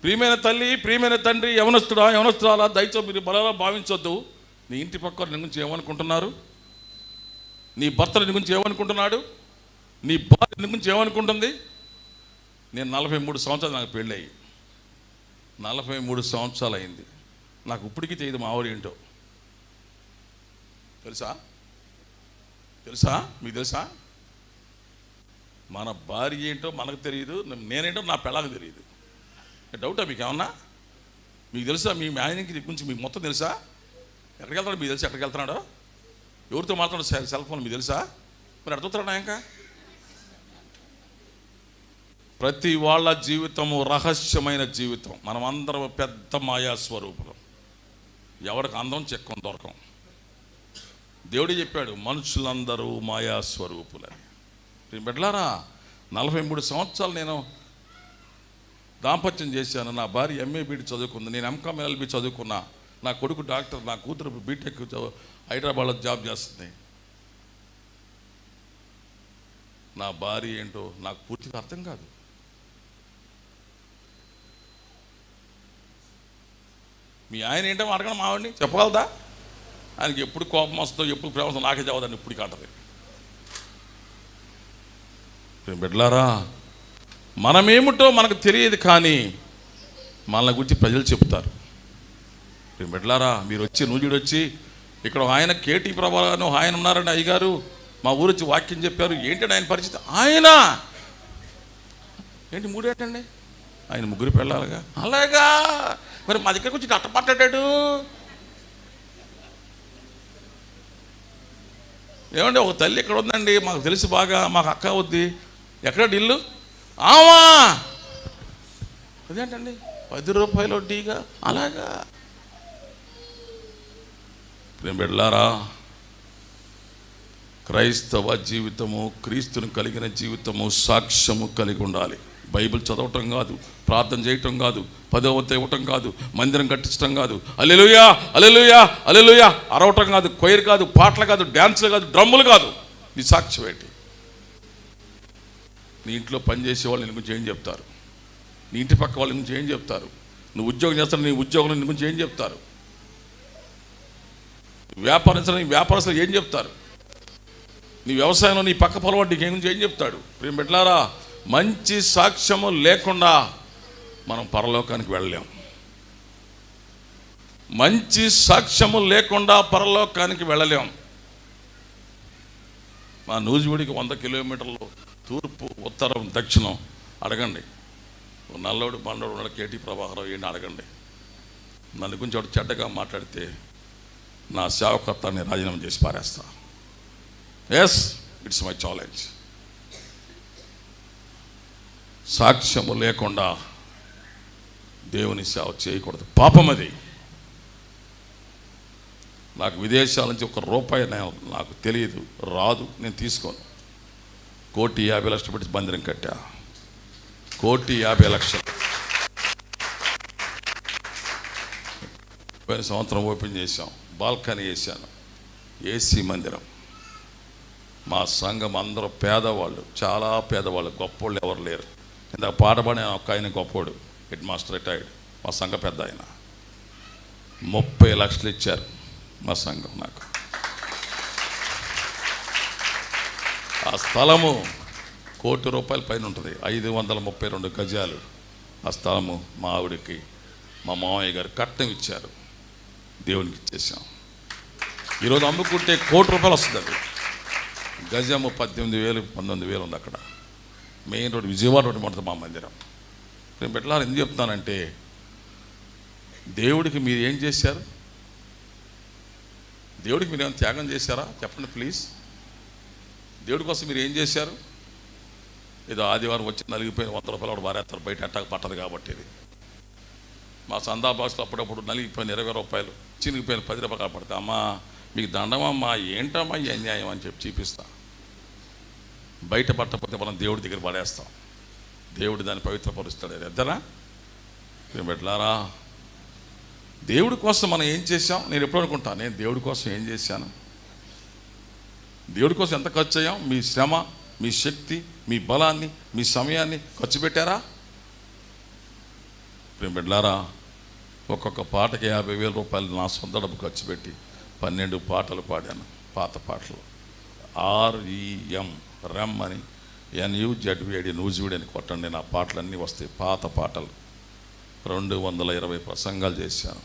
ప్రియమైన తల్లి, ప్రియమైన తండ్రి, యవనస్తురాలా, దయతో మీరు బలంగా భావించొద్దు. నీ ఇంటి పక్కన నీ గురించి ఏమనుకుంటున్నారు? నీ భర్త నీ గురించి ఏమనుకుంటున్నాడు? నీ భార్య నీ గురించి ఏమనుకుంటుంది? నేను 43 సంవత్సరాలు నాకు పెళ్ళయి 43 సంవత్సరాలు అయింది. నాకు ఇప్పటికీ తెలియదు మా ఆవిడ ఏంటో. తెలుసా? మీకు తెలుసా? మన భార్య ఏంటో మనకు తెలియదు, నేనేంటో నా పెళ్ళాకు తెలియదు. డౌటా మీకు ఏమన్నా? మీకు తెలుసా? మీ ఆయనకి గురించి మీకు మొత్తం తెలుసా? ఎక్కడికి వెళ్తాడో మీకు తెలుసా? ఎక్కడికి వెళ్తున్నాడో, ఎవరితో మాట్లాడు సెల్ ఫోన్ మీకు తెలుసా? మరి అడుగుతాడా? ఇంకా ప్రతి వాళ్ళ జీవితము రహస్యమైన జీవితం. మనం అందరం పెద్ద మాయా స్వరూపులం. ఎవరికి అందం చెక్కం దొరకం. దేవుడే చెప్పాడు మనుషులందరూ మాయా స్వరూపులని. బిడ్డలారా, 43 సంవత్సరాలు నేను దాంపత్యం చేశాను. నా భార్య ఎంఏ బీటీ చదువుకుంది, నేను ఎంకామ్ ఎల్ఎల్బీ చదువుకున్నా. నా కొడుకు డాక్టర్, నా కూతురు బీటెక్ హైదరాబాద్లో జాబ్ చేస్తుంది. నా భార్య ఏంటో నాకు పూర్తిగా అర్థం కాదు. మీ ఆయన ఏంటో అడగడం మావాడిని చెప్పగలదా? ఆయనకి ఎప్పుడు కోపం వస్తుందో, ఎప్పుడు ప్రేమ వస్తుందో నాకే చదవదని ఇప్పుడు కాంటది. బిడ్డలారా, మనమేమిటో మనకు తెలియదు, కానీ మనల్ని గురించి ప్రజలు చెప్తారు. బిడ్డలారా, మీరు వచ్చి నూజిడొచ్చి ఇక్కడ ఆయన కేటీ ప్రభాను ఆయన ఉన్నారండి, అయ్యగారు మా ఊరు వచ్చి వాక్యం చెప్పారు. ఏంటంటే ఆయన పరిస్థితి? ఆయన ఏంటి 3 ఏంటండి? ఆయన 3 పెళ్ళాలిగా. అలాగా మరి మా దగ్గరకు వచ్చి కట్టపట్టాడు. ఏమండి, ఒక తల్లి ఇక్కడ ఉందండి, మాకు తెలుసు బాగా, మాకు అక్క వద్ది. ఎక్కడ ఇల్లు? ఆవా అదేంటండి 10 రూపాయలు వడ్డీగా. అలాగా. బిడ్డలారా, క్రైస్తవ జీవితము, క్రీస్తుని కలిగిన జీవితము సాక్ష్యము కలిగి ఉండాలి. బైబిల్ చదవటం కాదు, ప్రార్థన చేయటం కాదు, 10వ వంతు ఇవ్వటం కాదు, మందిరం కట్టించడం కాదు, హల్లెలూయా హల్లెలూయా హల్లెలూయా అరవటం కాదు, కొయిర్ కాదు, పాటలు కాదు, డ్యాన్సులు కాదు, డ్రమ్ములు కాదు. నీ సాక్ష్యం ఏంటి? నీ ఇంట్లో పనిచేసే వాళ్ళు నీ గురించి ఏం చెప్తారు? నీ ఇంటి పక్క వాళ్ళ గురించి ఏం చెప్తారు? నువ్వు ఉద్యోగం చేస్తాను, నీ ఉద్యోగం నీ గురించి ఏం చెప్తారు? వ్యాపారం నీ వ్యాపారస్తులు ఏం చెప్తారు? నీ వ్యవసాయంలో నీ పక్క పొలం వాడికి ఏం గురించి ఏం చెప్తాడు? ప్రియ బిడ్డలారా, మంచి సాక్ష్యము లేకుండా మనం పరలోకానికి వెళ్ళలేం. మంచి సాక్ష్యము లేకుండా పరలోకానికి వెళ్ళలేం. మా నూజివీడికి 100 కిలోమీటర్లు తూర్పు, ఉత్తరం, దక్షిణం. అడగండి, నల్లోడు బండోడు ఉన్నాడు, కేటీ ప్రభాకరరావు ఏంటి అడగండి. నన్ను గురించి వాడు చెడ్డగా మాట్లాడితే నా సేవకత్వాన్ని రాజీనామా చేసి పారేస్తా. Yes, it's my challenge. సాక్ష్యము లేకుండా దేవుని సేవ చేయకూడదు, పాపం అది. నాకు విదేశాల నుంచి ₹1 నాకు తెలియదు, రాదు, నేను తీసుకోను. 1,50,00,000 పెట్టి మందిరం కట్టా. 1,50,00,000. పోయిన సంవత్సరం ఓపెన్ చేశాం, బాల్కనీ వేసాను, ఏసీ మందిరం. మా సంఘం అందరూ పేదవాళ్ళు, చాలా పేదవాళ్ళు, గొప్పోళ్ళు ఎవరు లేరు. ఇందాక పాట పాడిన ఒక ఆయన గొప్పోడు, హెడ్ మాస్టర్ రిటైర్డ్, మా సంఘ పెద్ద ఆయన. 30 లక్షలు ఇచ్చారు మా సంఘం నాకు. ఆ స్థలము ₹1,00,00,000 పైన ఉంటుంది, 532 గజాలు. ఆ స్థలము మా ఆవిడకి మా మామయ్య గారు కట్నం ఇచ్చారు, దేవునికి ఇచ్చేసాం. ఈరోజు అమ్ముకుంటే ₹1,00,00,000 వస్తుంది. అది గజము 18,000 19,000 ఉంది అక్కడ. మెయిన్ రోడ్, విజయవాడ రోడ్డు పడుతుంది మా మందిరం. నేను పెట్టాలని ఎందుకు చెప్తానంటే, దేవుడికి మీరు ఏం చేశారు? దేవుడికి మీరు ఏమైనా త్యాగం చేశారా? చెప్పండి ప్లీజ్. దేవుడి కోసం మీరు ఏం చేశారు? ఏదో ఆదివారం వచ్చి నలిగిపోయిన ₹100 వారేస్తారు, బయట అట్టాక పట్టదు కాబట్టి. ఇది మా సందా బాక్స్లో అప్పుడప్పుడు నలిగిపోయిన ₹20, చినిగిపోయిన ₹10 పడతాయి. అమ్మా మీకు దండమమ్మా, ఏంటమ్మా ఈ అన్యాయం అని చెప్పి చూపిస్తా. బయట పట్టకపోతే మనం దేవుడి దగ్గర పడేస్తాం, దేవుడు దాన్ని పవిత్రపరుస్తాడు. ఎద్దరా మీరు పెట్టారా? దేవుడి కోసం మనం ఏం చేశాం? నేను ఎప్పుడు అనుకుంటా, నేను దేవుడి కోసం ఏం చేశాను? దేవుడి కోసం ఎంత ఖర్చు అయ్యాం? మీ శ్రమ, మీ శక్తి, మీ బలాన్ని, మీ సమయాన్ని ఖర్చు పెట్టారా? ప్రేమ బిడ్డలారా, ఒక్కొక్క పాటకి ₹50,000 నా సొంత డబ్బు ఖర్చు పెట్టి 12 పాటలు పాడాను, పాత పాటలు. REM రెమ్ అని NUZVD నూజివీడి అని కొట్టండి, నా పాటలన్నీ వస్తాయి, పాత పాటలు. 220 ప్రసంగాలు చేశాను,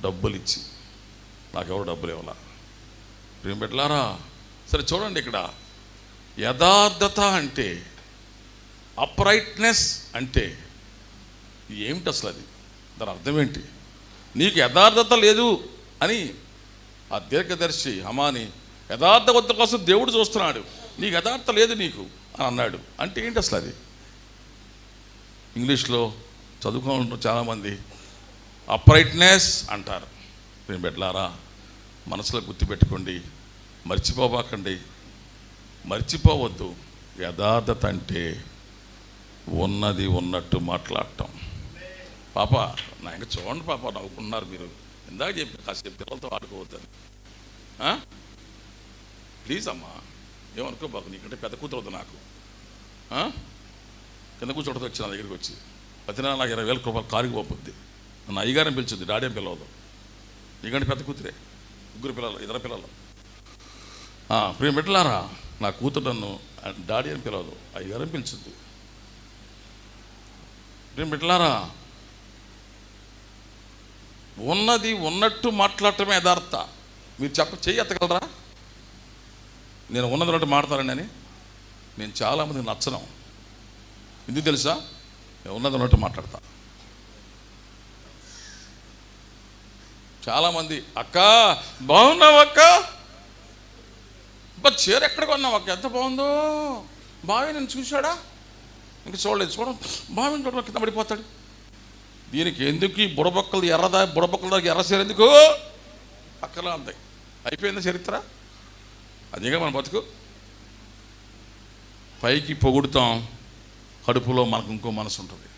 డబ్బులు ఇచ్చి. నాకెవరు డబ్బులు ఇవ్వాలా? ప్రేమ బిడ్డలారా, సరే చూడండి, ఇక్కడ యథార్థత అంటే, అప్రైట్నెస్ అంటే ఏమిటి అసలు? అది దాని అర్థం ఏంటి? నీకు యథార్థత లేదు అని ఆ దీర్ఘదర్శి హమాని యథార్థవంత కోసం దేవుడు చూస్తున్నాడు, నీకు యథార్థత లేదు నీకు అని అన్నాడు. అంటే ఏంటి అసలు అది? ఇంగ్లీష్లో చదువుకుంటారు చాలామంది, అప్రైట్నెస్ అంటారు. నేను బిడ్డలారా, మనసులో గుర్తుపెట్టుకోండి, మర్చిపోబాకండి, మర్చిపోవద్దు. యథార్థత అంటే ఉన్నది ఉన్నట్టు మాట్లాడటం. పాప నా ఇంకా చూడండి పాప, నవ్వుకున్నారు మీరు. ఇందాక చెప్పి కాసేపు పిల్లలతో ఆడుకోవద్దని. ప్లీజ్ అమ్మా, ఏమనుకో బాబు, నీకంటే పెద్ద కూతురు వద్దు నాకు. కింద కూర్చోటతో వచ్చి నా దగ్గరికి వచ్చి, ప్రతి నెల నాకు ₹20,000 కారుకి పోతుంది. నన్ను అయ్యగారిని పిలిచింది, డాడీ అని పిలవదు. నీకంటే పెద్ద కూతురే, 3 పిల్లలు, 2 పిల్లలు. ప్రియ బిడ్డలారా, నా కూతురు నన్ను డాడీ అని పిలవదు, అయ్యగారని పిలిచింది. ప్రియ బిడ్డలారా, ఉన్నది ఉన్నట్టు మాట్లాడటమే యథార్థత. మీరు చెయ్యి ఎత్తగలరా? నేను ఉన్నది ఉన్నట్టు మాట్లాడతానండి అని. నేను చాలామందికి నచ్చను, ఎందుకు తెలుసా? నేను ఉన్నది ఉన్నట్టు మాట్లాడతా. చాలామంది, అక్క బాగున్నావు అక్క, చీర ఎక్కడ కొన్నావు అక్క, ఎంత బాగుందో, బావి నేను చూశాడా? ఇంక చూడలేదు, బావి చూడ కింద పడిపోతాడు. దీనికి ఎందుకు ఈ బుడబొక్కలు బుడబొక్కల దాకా ఎర్ర చీర ఎందుకు? అక్కలా అంతాయి, అయిపోయిందా చరిత్ర? అదేగా మన బతుకు. పైకి పొగుడుతాం, కడుపులో మనకు ఇంకో మనసు ఉంటుంది.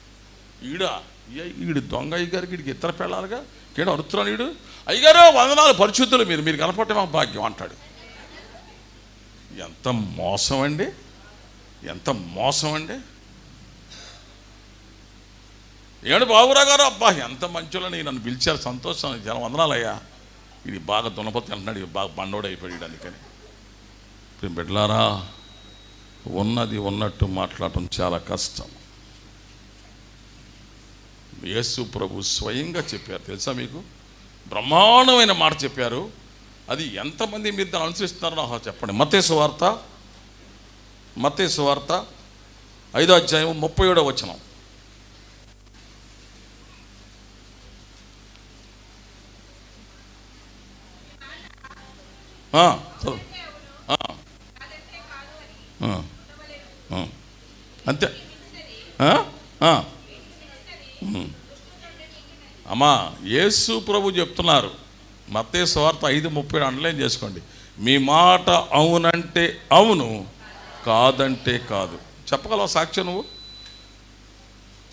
ఈడు దొంగ అయ్యగారికి వీడికి ఇతర పెళ్ళాలిగా కేడు అరుతున్నాడు. వీడు అయ్యగారు వందనాలు, పరిశుద్ధులు, మీరు కనపడటం మాకు భాగ్యం అంటాడు. ఎంత మోసం అండి, ఎంత మోసం అండి. ఏడు బాబురా గారు, అబ్బా ఎంత మంచోళ్ళని నన్ను పిలిచారు, సంతోషం, చాలా వందనాలయ్యా. ఇది బాగా దున్నపోతే అంటున్నాడు, ఇది బాగా బండోడు అయిపోయాడు అందుకని. బిడ్డలారా, ఉన్నది ఉన్నట్టు మాట్లాడటం చాలా కష్టం. యేసు ప్రభు స్వయంగా చెప్పారు, తెలుసా మీకు? బ్రహ్మాండమైన మాట చెప్పారు. అది ఎంతమంది మీరు దాన్ని అనుసరిస్తున్నారో నాకు చెప్పండి. మత్తయి సువార్త 5వ అధ్యాయం 37వ వచనం. చదువు. అంతే. అమ్మా, యేసు ప్రభు చెప్తున్నారు, మత్తయి సువార్త 5:30 అండర్లైన్ చేసుకోండి. మీ మాట అవునంటే అవును, కాదంటే కాదు. చెప్పగలవా సాక్ష్యం? నువ్వు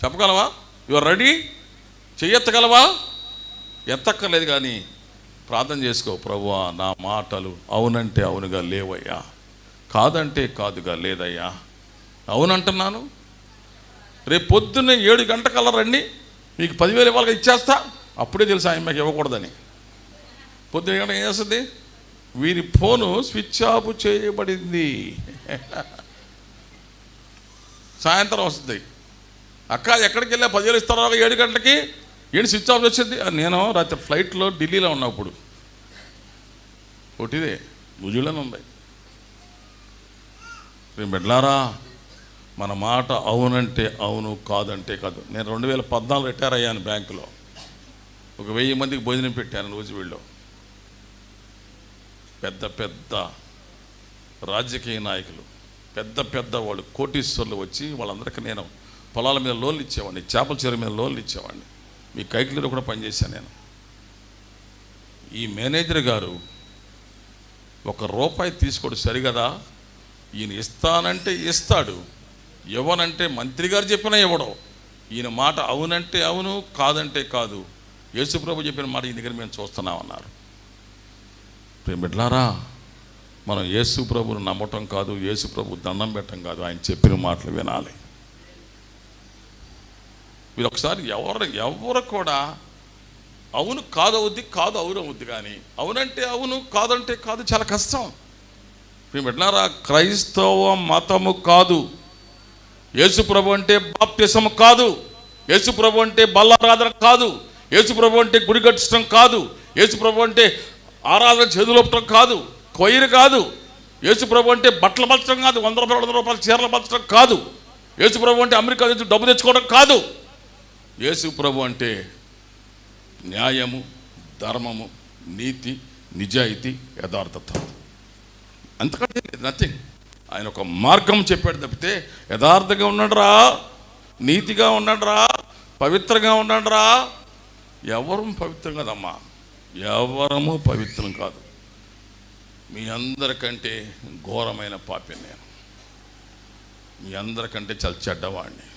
చెప్పగలవా? You are ready? చెయ్యెత్తగలవా? ఎత్తక్కర్లేదు, కానీ ప్రార్థన చేసుకో. ప్రభువా, నా మాటలు అవునంటే అవునుగా లేవయ్యా, కాదంటే కాదుగా లేదయ్యా. అవునంటున్నాను. రేపు పొద్దున్నే 7 గంటకల్లా రండి, మీకు 10,000 ఇవ్వాలిగా, ఇచ్చేస్తా. అప్పుడే తెలుసు ఆయన మీకు ఇవ్వకూడదని. పొద్దున్న గంట ఏం చేస్తుంది? వీరి ఫోను స్విచ్ ఆఫ్ చేయబడింది. సాయంత్రం వస్తుంది, అక్క ఎక్కడికి వెళ్ళా 10,000 ఇస్తారో 7 గంటలకి, ఏంటి స్విచ్ ఆఫ్ వచ్చింది? నేను రాత్రి ఫ్లైట్లో ఢిల్లీలో ఉన్నప్పుడు ఒకటిదే భుజులను ఉంది. బిడ్డలారా, మన మాట అవునంటే అవును, కాదంటే కాదు. నేను 2014 రిటైర్ అయ్యాను. బ్యాంకులో ఒక 1000 మందికి భోజనం పెట్టాను రోజువీళ్ళు. పెద్ద పెద్ద రాజకీయ నాయకులు, పెద్ద పెద్ద వాళ్ళు, కోటీశ్వర్లు వచ్చి వాళ్ళందరికీ నేను పొలాల మీద లోన్లు ఇచ్చేవాడిని, చేపల చెరువు మీద లోన్లు ఇచ్చేవాడిని. మీ కైకిలో కూడా పనిచేశాను నేను. ఈ మేనేజర్ గారు ₹1 తీసుకోడు, సరిగదా? ఈయన ఇస్తానంటే ఇస్తాడు, ఇవ్వనంటే మంత్రి గారు చెప్పినా ఇవ్వడం. ఈయన మాట అవునంటే అవును, కాదంటే కాదు. యేసుప్రభు చెప్పిన మాట ఈ దగ్గర మేము చూస్తున్నామన్నారు. బిడ్డలారా, మనం యేసు ప్రభువును నమ్మటం కాదు, యేసు ప్రభు దండం పెట్టడం కాదు, ఆయన చెప్పిన మాటలు వినాలి. మీరు ఒకసారి ఎవరు కూడా అవును కాదు అవుద్ది, కాదు అవును అవుద్ది, కానీ అవునంటే అవును, కాదంటే కాదు చాలా కష్టం. బిడ్డలారా, క్రైస్తవ మతము కాదు. యేసు ప్రభు అంటే బాప్తిసము కాదు. యేసు ప్రభు అంటే బల్లారాధన కాదు. యేసు ప్రభు అంటే గుడి కట్టడం కాదు. యేసు ప్రభు అంటే ఆరాధన చేతులోపటం కాదు, కొయ్యరు కాదు. యేసు ప్రభు అంటే బట్టలు పంచడం కాదు, ₹100 చీరలు పంచడం కాదు. యేసు ప్రభు అంటే అమెరికా నుంచి డబ్బు తెచ్చుకోవడం కాదు. యేసు ప్రభు అంటే న్యాయము, ధర్మము, నీతి, నిజాయితీ, యథార్థత. అంతకంటే నథింగ్. ఆయన ఒక మార్గం చెప్పాడు తప్పితే యథార్థంగా ఉండండిరా, నీతిగా ఉండండిరా, పవిత్రంగా ఉండండిరా. ఎవరు పవిత్రం కదమ్మా, ఎవరము పవిత్రం కాదు. మీ అందరికంటే ఘోరమైన పాపి నేను. మీ అందరికంటే చాలా చెడ్డవాడిని.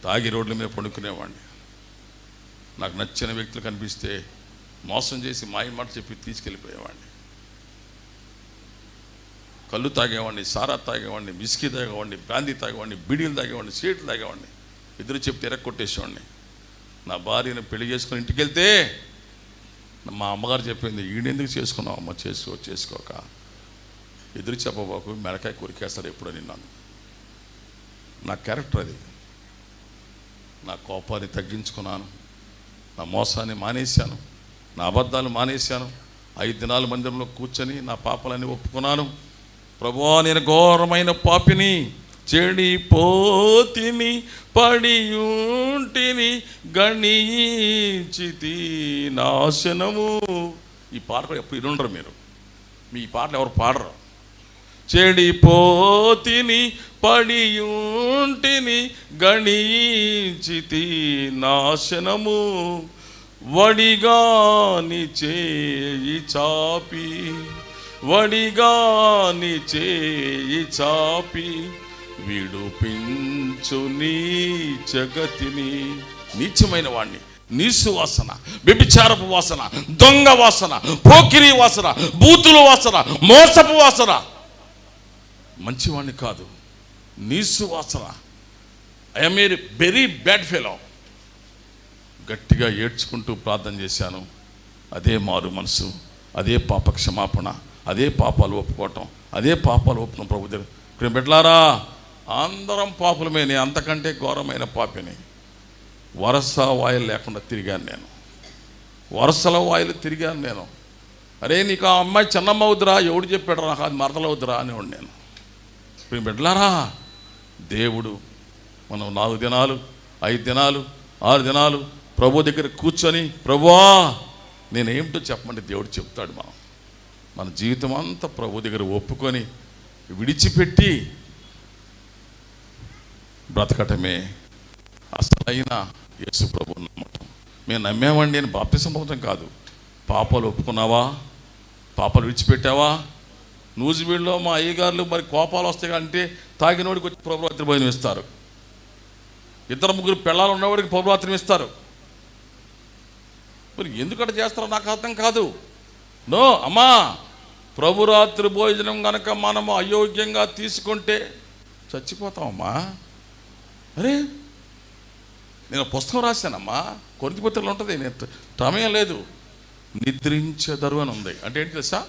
తాగి రోడ్ల మీద పడుకునేవాడిని. నాకు నచ్చిన వ్యక్తులు కనిపిస్తే మోసం చేసి మాయమాట చెప్పి తీసుకెళ్ళిపోయేవాడిని. కళ్ళు తాగేవాడిని, సారా తాగేవాడిని, విస్కీ తాగేవాడిని, బ్రాందీ తాగేవాడిని, బీడీలు తాగేవాడిని, సీట్లు తాగేవాడిని. ఎదురు చెప్తే ఎరక్కొట్టేసేవాడిని. నా భార్యను పెళ్లి చేసుకుని ఇంటికి వెళ్తే మా అమ్మగారు చెప్పింది, ఈడెందుకు చేసుకున్నావు అమ్మ, చేసుకోక, ఎదురు చెప్పబాకు, మెడకాయ కొరికేస్తాడు ఎప్పుడో నిన్నాను. నా క్యారెక్టర్ అది. నా కోపాన్ని తగ్గించుకున్నాను, నా మోసాన్ని మానేశాను, నా అబద్ధాలు మానేశాను. 5 దినాలు మందిరంలో కూర్చొని నా పాపాలన్నీ ఒప్పుకున్నాను. ప్రభువా, నేను ఘోరమైన పాపిని, చెడిపోతిని, పడియుంటిని, గణించితి నాశనము. ఈ పాట ఎప్పుడు ఇరుండరు మీరు, మీ పాటలు ఎవరు పాడరు. చెడిపోతిని, పడియుంటిని, గణించితి నాశనము. వడిగాని చేయి చాపి, వడిగాని చేయి చాపి, విడుపించు నీచ గతిని. నీచమైన వాణ్ణి, నీసు వాసన, వ్యభిచారపు వాసన, దొంగ వాసన, పోకిరి వాసన, బూతుల వాసన, మోసపు వాసన. మంచివాణ్ణి కాదు, నీసు వాసన. I'm a very bad fellow. గట్టిగా ఏడ్చుకుంటూ ప్రార్థన చేశాను. అదే మారు మనసు, అదే పాప క్షమాపణ, అదే పాపాలు ఒప్పుకోవటం, అదే పాపాలు ఒప్పుకున్న ప్రభు దగ్గర. బిడ్డలారా, అందరం పాపులమే. నేను అంతకంటే ఘోరమైన పాపిని. వరస వాయిలు లేకుండా తిరిగాను నేను. వరసల వాయిలు తిరిగాను నేను. అరే, నీకు ఆ అమ్మాయి చిన్నమ్మ అవుద్దురా, ఎవడు చెప్పాడు నాకు అది మరదలు అవుద్దురా అనేవాడు నేను. బిడ్డలారా, దేవుడు మనం 4 దినాలు, 5 దినాలు, 6 దినాలు ప్రభు దగ్గర కూర్చొని, ప్రభువా నేనేమిటో చెప్పమంటే దేవుడు చెప్తాడు. మనం మన జీవితం అంతా ప్రభు దగ్గర ఒప్పుకొని విడిచిపెట్టి బ్రతకటమే అసలైన యేసు ప్రభు నమ్మటం. మేము నమ్మేమండి అని బాప్తిసం పొందడం కాదు. పాపాలు ఒప్పుకున్నావా? పాపాలు విడిచిపెట్టావా? నూజివీడులో మా అయ్యగారులు మరి కోపాలు వస్తాయి అంటే తాగినోడికి వచ్చి ప్రభురాత్రి భోజనం ఇస్తారు. 2-3 పిల్లలు ఉన్నవాడికి ప్రభురాత్రి ఇస్తారు. మరి ఎందుకంటే చేస్తారో నాకు అర్థం కాదు. నో అమ్మా, ప్రభురాత్రి భోజనం కనుక మనము అయోగ్యంగా తీసుకుంటే చచ్చిపోతామమ్మా. అరే, నేను పుస్తకం రాశానమ్మా, కొరింథీ పత్రికలో ఉంటుంది, నేను సమయం లేదు. నిద్రించెదరు అని ఉంది. అంటే ఏంటి తెలుసా?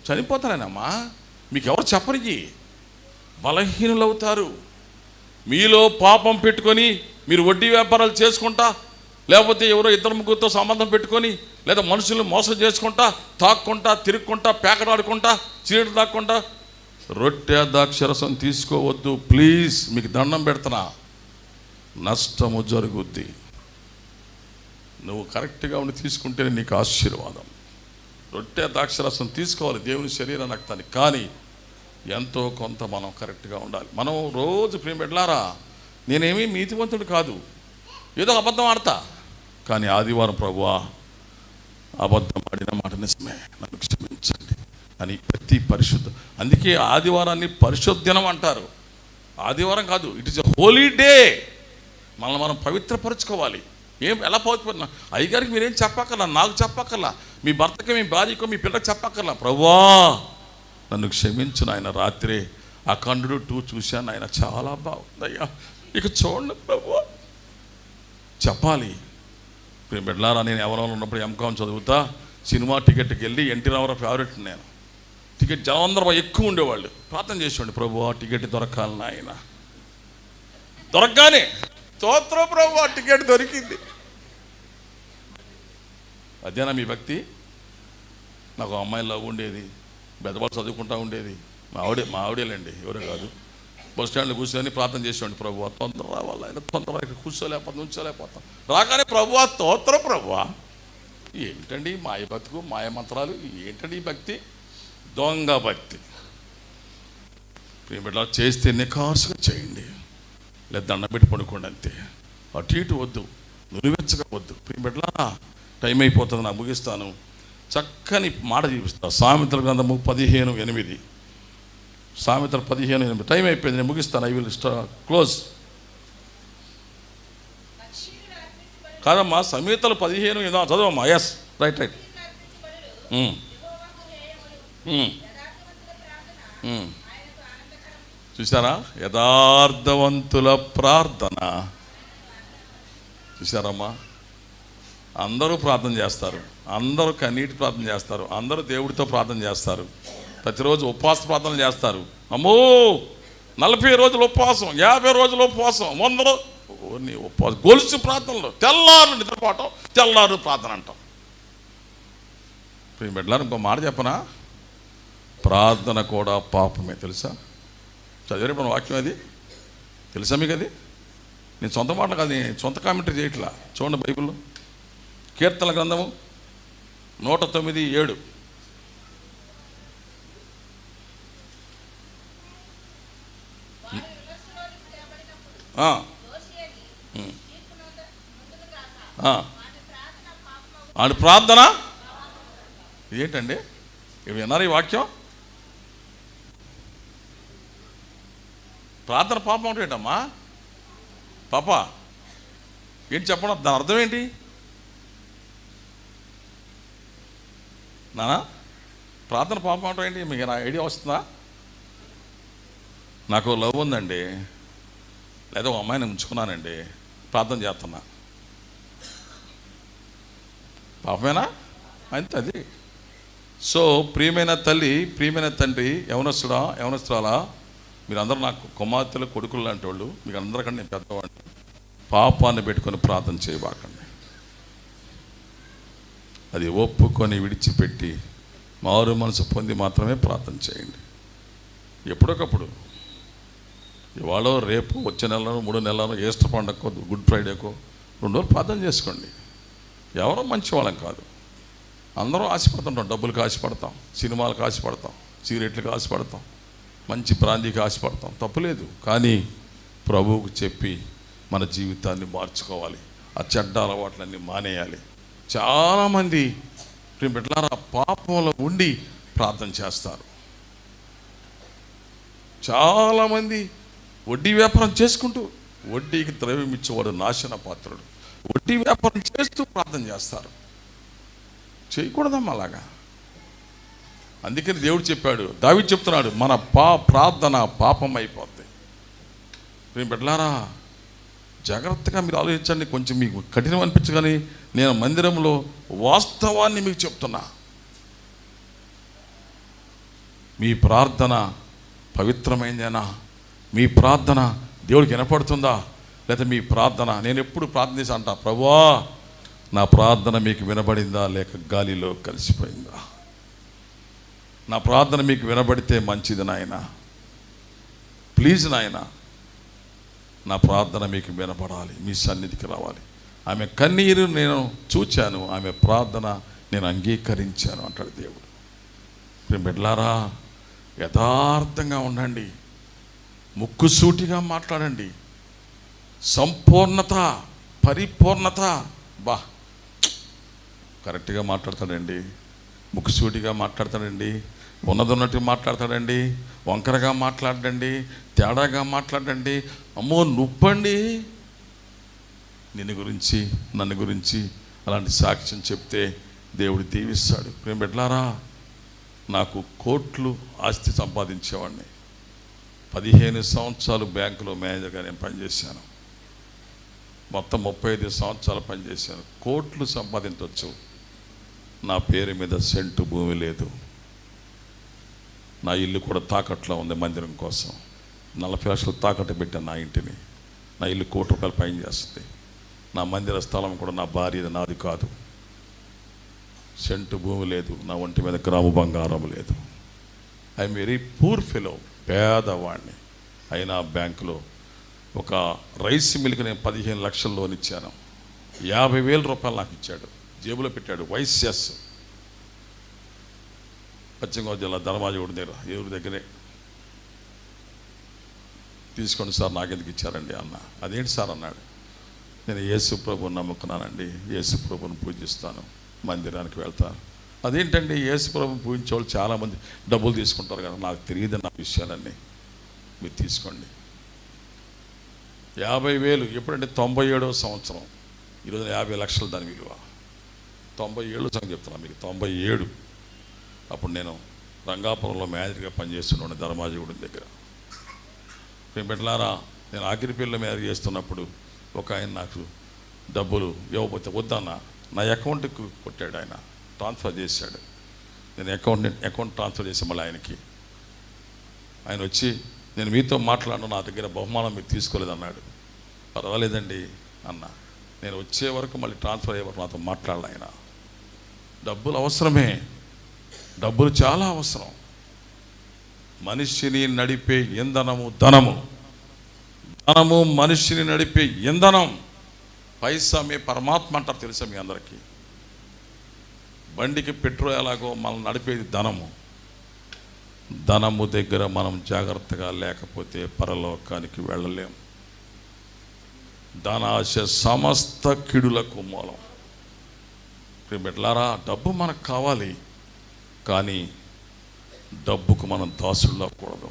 చనిపోతారేనమ్మా. మీకు ఎవరు చెప్పరికి బలహీనులు అవుతారు. మీలో పాపం పెట్టుకొని మీరు వడ్డీ వ్యాపారాలు చేసుకుంటా, లేకపోతే ఎవరో 2-3 సంబంధం పెట్టుకొని, లేదా మనుషులను మోసం చేసుకుంటా, తాక్కుంటా, తిరుక్కుంటా, పేకడాడుకుంటా, చీడు తాక్కుంటా రొట్టె ద్రాక్షరసం తీసుకోవద్దు ప్లీజ్. మీకు దండం పెడుతున్నా, నష్టము జరుగుద్ది. నువ్వు కరెక్ట్గా ఉండి తీసుకుంటేనే నీకు ఆశీర్వాదం. రొట్టె ద్రాక్షరసం తీసుకోవాలి దేవుని శరీరం రక్తాన్ని, కానీ ఎంతో కొంత మనం కరెక్ట్గా ఉండాలి. మనం రోజు ప్రేమ పెట్టలారా, నేనేమీ నీతివంతుడు కాదు, ఏదో అబద్ధం ఆడతా, కానీ ఆదివారం ప్రభువా అబద్ధం ఆడిన మాట నిజమే, నన్ను క్షమించండి అని ప్రతి పరిశుద్ధ. అందుకే ఆదివారాన్ని పరిశుద్ధ దినం అంటారు. ఆదివారం కాదు, it is a holy day. మనల్ని మనం పవిత్రపరచుకోవాలి. ఎలా పవిత్ర? అయ్యగారికి మీరేం చెప్పక్కర్లా, నాకు చెప్పక్కర్లా, మీ భర్తకి, మీ భార్యకు, మీ పిల్లకి చెప్పక్కర్లా. ప్రభువా నన్ను క్షమించు నాయన. రాత్రే అఖండుడు 2 చూశాను ఆయన, చాలా బాగుందయ్యా, ఇక చూడండి ప్రభువా చెప్పాలి. బిడ్డలారా, నేను ఎవరో ఉన్నప్పుడు ఎంకామ్ చదువుతా, సినిమా టికెట్కి వెళ్ళి ఎన్టీ రామారావు ఫేవరెట్ నేను. టికెట్ జనందరూ ఎక్కువ ఉండేవాళ్ళు. ప్రార్థన చేసేవాడి, ప్రభువా టికెట్ దొరకాలి నాయన. దొరకగానే స్తోత్రం ప్రభువా టికెట్ దొరికింది. అదేనా మీ భక్తి? నాకు అమ్మాయి లవ్ ఉండేది, పెద్దవాళ్ళు చదువుకుంటూ ఉండేది, మా ఆవిడేలండి, ఎవరో కాదు. బస్ స్టాండ్లో కూర్చొని ప్రార్థన చేసేవాడి, ప్రభువా తొందర రావాలి ఆయన, తొందర ఇక్కడ కూర్చోలేకపోతాం, ఉంచోలేకపోతాం. రాగానే ప్రభువా స్తోత్రం ప్రభువా. ఏంటండి మాయ బతుకు, మాయ మంత్రాలు, ఏంటండి ఈ భక్తి? దొంగ భక్తి. ప్రియబిడ్డలారా, చేస్తే నిఖార్సుగా చేయండి, లేదా దండం పెట్టి పడుకోండి అంతే. అటు ఇటు వద్దు, నులివెచ్చగా వద్దు. ప్రియబిడ్డలారా, టైం అయిపోతుంది, నాకు ముగిస్తాను. చక్కని మాట చూపిస్తా. సామెతల గ్రంథము 15:8. సామెతలు 15:8. టైం అయిపోయింది, నేను ముగిస్తాను. I will close. కాదమ్మా, సామెతలు 15:8 చదవమ్మా. Yes, right. చూసారా, యథార్థవంతుల ప్రార్థన. చూసారమ్మా, అందరూ ప్రార్థన చేస్తారు, అందరూ కన్నీటి ప్రార్థన చేస్తారు, అందరూ దేవుడితో ప్రార్థన చేస్తారు, ప్రతిరోజు ఉపవాస ప్రార్థనలు చేస్తారు. అమ్మో 40 రోజులు ఉపవాసం, 50 రోజులు ఉపవాసం, 100 ఉపవాసం, గొలుసు ప్రార్థనలు, తెల్లారు నిద్రపోవటం, తెల్లారు ప్రార్థన అంటాం. ఇప్పుడు బిడ్డలారు, ఇంకో మాట చెప్పనా? ప్రార్థన కూడా పాపమే, తెలుసా? చదివారు మన వాక్యం, అది తెలుసా మీకు? అది నేను సొంత మాటలు కాదు, నేను సొంత కామెంటరీ చేయట్లా. చూడండి బైబిల్లో, కీర్తన గ్రంథము 109:7. ఆడి ప్రార్థన ఇదేంటండి? ఇవి విన్నారా ఈ వాక్యం? ప్రార్థన పాపం అంటే ఏంటమ్మా? పాప ఏంటి చెప్పడం? దాని అర్థం ఏంటి నానా? ప్రార్థన పాపం అంటే ఏంటి? మీకు నా ఐడియా వస్తుందా? నాకు లవ్ ఉందండి, లేదా ఒక అమ్మాయిని ఉంచుకున్నానండి, ప్రార్థన చేస్తున్నా, పాపమేనా? అంతే అది. సో ప్రియమైన తల్లి, ప్రియమైన తండ్రి, యవనస్తురాలా, మీరందరూ నాకు కుమార్తెలు, కొడుకులు లాంటి వాళ్ళు, మీకు అందరికంటే నేను పెద్దవాడిని. పాపాన్ని పెట్టుకొని ప్రార్థన చేయబాకండి. అది ఒప్పుకొని విడిచిపెట్టి మారు మనసు పొంది మాత్రమే ప్రార్థన చేయండి. ఎప్పుడొకప్పుడు, ఇవాళ రేపు, వచ్చే నెలలో, 3 నెలలు, ఈస్టర్ పండగకో, గుడ్ ఫ్రైడేకో 2 రోజులు ప్రార్థన చేసుకోండి. ఎవరో మంచి వాళ్ళం కాదు, అందరూ ఆశపడుతుంటాం, డబ్బులకు ఆశపడతాం, సినిమాలకు ఆశపడతాం, సిగరెట్లకు ఆశపడతాం, మంచి బ్రాందీకి ఆశపడతాం, తప్పులేదు. కానీ ప్రభువుకు చెప్పి మన జీవితాన్ని మార్చుకోవాలి, ఆ చెడ్డ అలవాట్లన్నీ మానేయాలి. చాలామంది బిడ్డలారా పాపంలో ఉండి ప్రార్థన చేస్తారు. చాలామంది వడ్డీ వ్యాపారం చేసుకుంటూ, వడ్డీకి ద్రవ్యం ఇచ్చేవాడు నాశన పాత్రుడు, వడ్డీ వ్యాపారం చేస్తూ ప్రార్థన చేస్తారు. చేయకూడదమ్మా అలాగా. అందుకని దేవుడు చెప్పాడు, దావీదు చెప్తున్నాడు, మన ప్రార్థన పాపం అయిపోద్ది. బిడ్డలారా జాగ్రత్తగా మీరు ఆలోచించండి. కొంచెం మీకు కఠినం అనిపించగానే నేను మందిరంలో వాస్తవాన్ని మీకు చెప్తున్నా. మీ ప్రార్థన పవిత్రమైందేనా? మీ ప్రార్థన దేవుడికి వినపడుతుందా? లేదా మీ ప్రార్థన, నేను ఎప్పుడు ప్రార్థన చేసి అంటా, ప్రభువా నా ప్రార్థన మీకు వినబడిందా లేక గాలిలో కలిసిపోయిందా? నా ప్రార్థన మీకు వినబడితే మంచిది నాయన, ప్లీజ్ నాయన, నా ప్రార్థన మీకు వినపడాలి, మీ సన్నిధికి రావాలి. ఆమె కన్నీరు నేను చూచాను, ఆమె ప్రార్థన నేను అంగీకరించాను అంటాడు దేవుడు. బిడ్డలారా యథార్థంగా ఉండండి, ముక్కుసూటిగా మాట్లాడండి. సంపూర్ణత, పరిపూర్ణత, బా కరెక్ట్గా మాట్లాడతాడండి, ముక్కుసూటిగా మాట్లాడతాడండి, ఉన్నదన్నట్టు మాట్లాడతాడండి, వంకరగా మాట్లాడండి, తేడాగా మాట్లాడండి. అమ్మో నొప్పండి. నిన్ను గురించి నన్ను గురించి అలాంటి సాక్ష్యం చెప్తే దేవుడు దీవిస్తాడు. ప్రేమ బిడ్డలారా, నాకు కోట్లు ఆస్తి సంపాదించేవాడిని. 15 సంవత్సరాలు బ్యాంకులో మేనేజర్గా నేను పనిచేశాను. మొత్తం 35 సంవత్సరాలు పనిచేశాను. కోట్లు సంపాదించవచ్చు. నా పేరు మీద సెంటు భూమి లేదు. నా ఇల్లు కూడా తాకట్లో ఉంది. మందిరం కోసం 40 లక్షలు తాకట్టు పెట్టాను నా ఇంటిని. నా ఇల్లు ₹1 పైన చేస్తుంది. నా మందిర స్థలం కూడా నా భార్యది, నాది కాదు. సెంటు భూమి లేదు. నా ఒంటి మీద గ్రాము బంగారం లేదు. ఐఎమ్ వెరీ పూర్ ఫెలో, పేదవాడిని. అయినా బ్యాంకులో ఒక రైస్ మిల్క్ నేను 15 లక్షల లోన్ ఇచ్చాను. 50,000 రూపాయలు నాకు ఇచ్చాడు, జేబులో పెట్టాడు. వైశ్యస్, పశ్చిమ గోదావరి జిల్లా ధర్మాజగూడ దగ్గర, ఎవరి దగ్గరే. తీసుకోండి సార్, నాకెందుకు ఇచ్చారండి అన్న. అదేంటి సార్ అన్నాడు. నేను యేసు ప్రభువుని నమ్ముకున్నానండి, యేసు ప్రభువుని పూజిస్తాను, మందిరానికి వెళ్తాను. అదేంటండి, యేసు ప్రభువుని పూజించే వాళ్ళు చాలామంది డబ్బులు తీసుకుంటారు కదా. నాకు తెలియదు నా విషయాలన్నీ, మీరు తీసుకోండి. 50,000 ఎప్పుడంటే 97వ సంవత్సరం. ఈరోజు 50 లక్షలు దాని విలువ. 97 సంగతి చెప్తున్నా మీకు, 97. అప్పుడు నేను రంగాపురంలో మేనేజర్గా పనిచేస్తున్నాను ధర్మాజగూడెం దగ్గర. మేము బిడ్డలారా, నేను ఆఖరిపల్లిలో మేనేజర్ చేస్తున్నప్పుడు ఒక ఆయన నాకు డబ్బులు ఇవ్వకపోతే వద్దన్న నా అకౌంట్కి కొట్టాడు. ఆయన ట్రాన్స్ఫర్ చేశాడు. నేను అకౌంట్ ట్రాన్స్ఫర్ చేసి మళ్ళీ ఆయనకి. ఆయన వచ్చి, నేను మీతో మాట్లాడను, నా దగ్గర బహుమానం మీరు తీసుకోలేదన్నాడు. పర్వాలేదండి అన్న. నేను వచ్చే వరకు మళ్ళీ ట్రాన్స్ఫర్ అయ్యే వరకు నాతో మాట్లాడాలి ఆయన. డబ్బులు అవసరమే, డబ్బులు చాలా అవసరం. మనిషిని నడిపే ఇంధనము ధనము. ధనము మనిషిని నడిపే ఇంధనం. పైసా మీ పరమాత్మ అంటారు తెలుసా మీ అందరికీ. బండికి పెట్రోల్ ఎలాగో మనం నడిపేది ధనము. ధనము దగ్గర మనం జాగ్రత్తగా లేకపోతే పరలోకానికి వెళ్ళలేం. ధనాశ సమస్త కిడులకు మూలం. బిడ్డలారా, డబ్బు మనకు కావాలి, కానీ డబ్బుకు మనం దాసులు అవ్వకూడదు.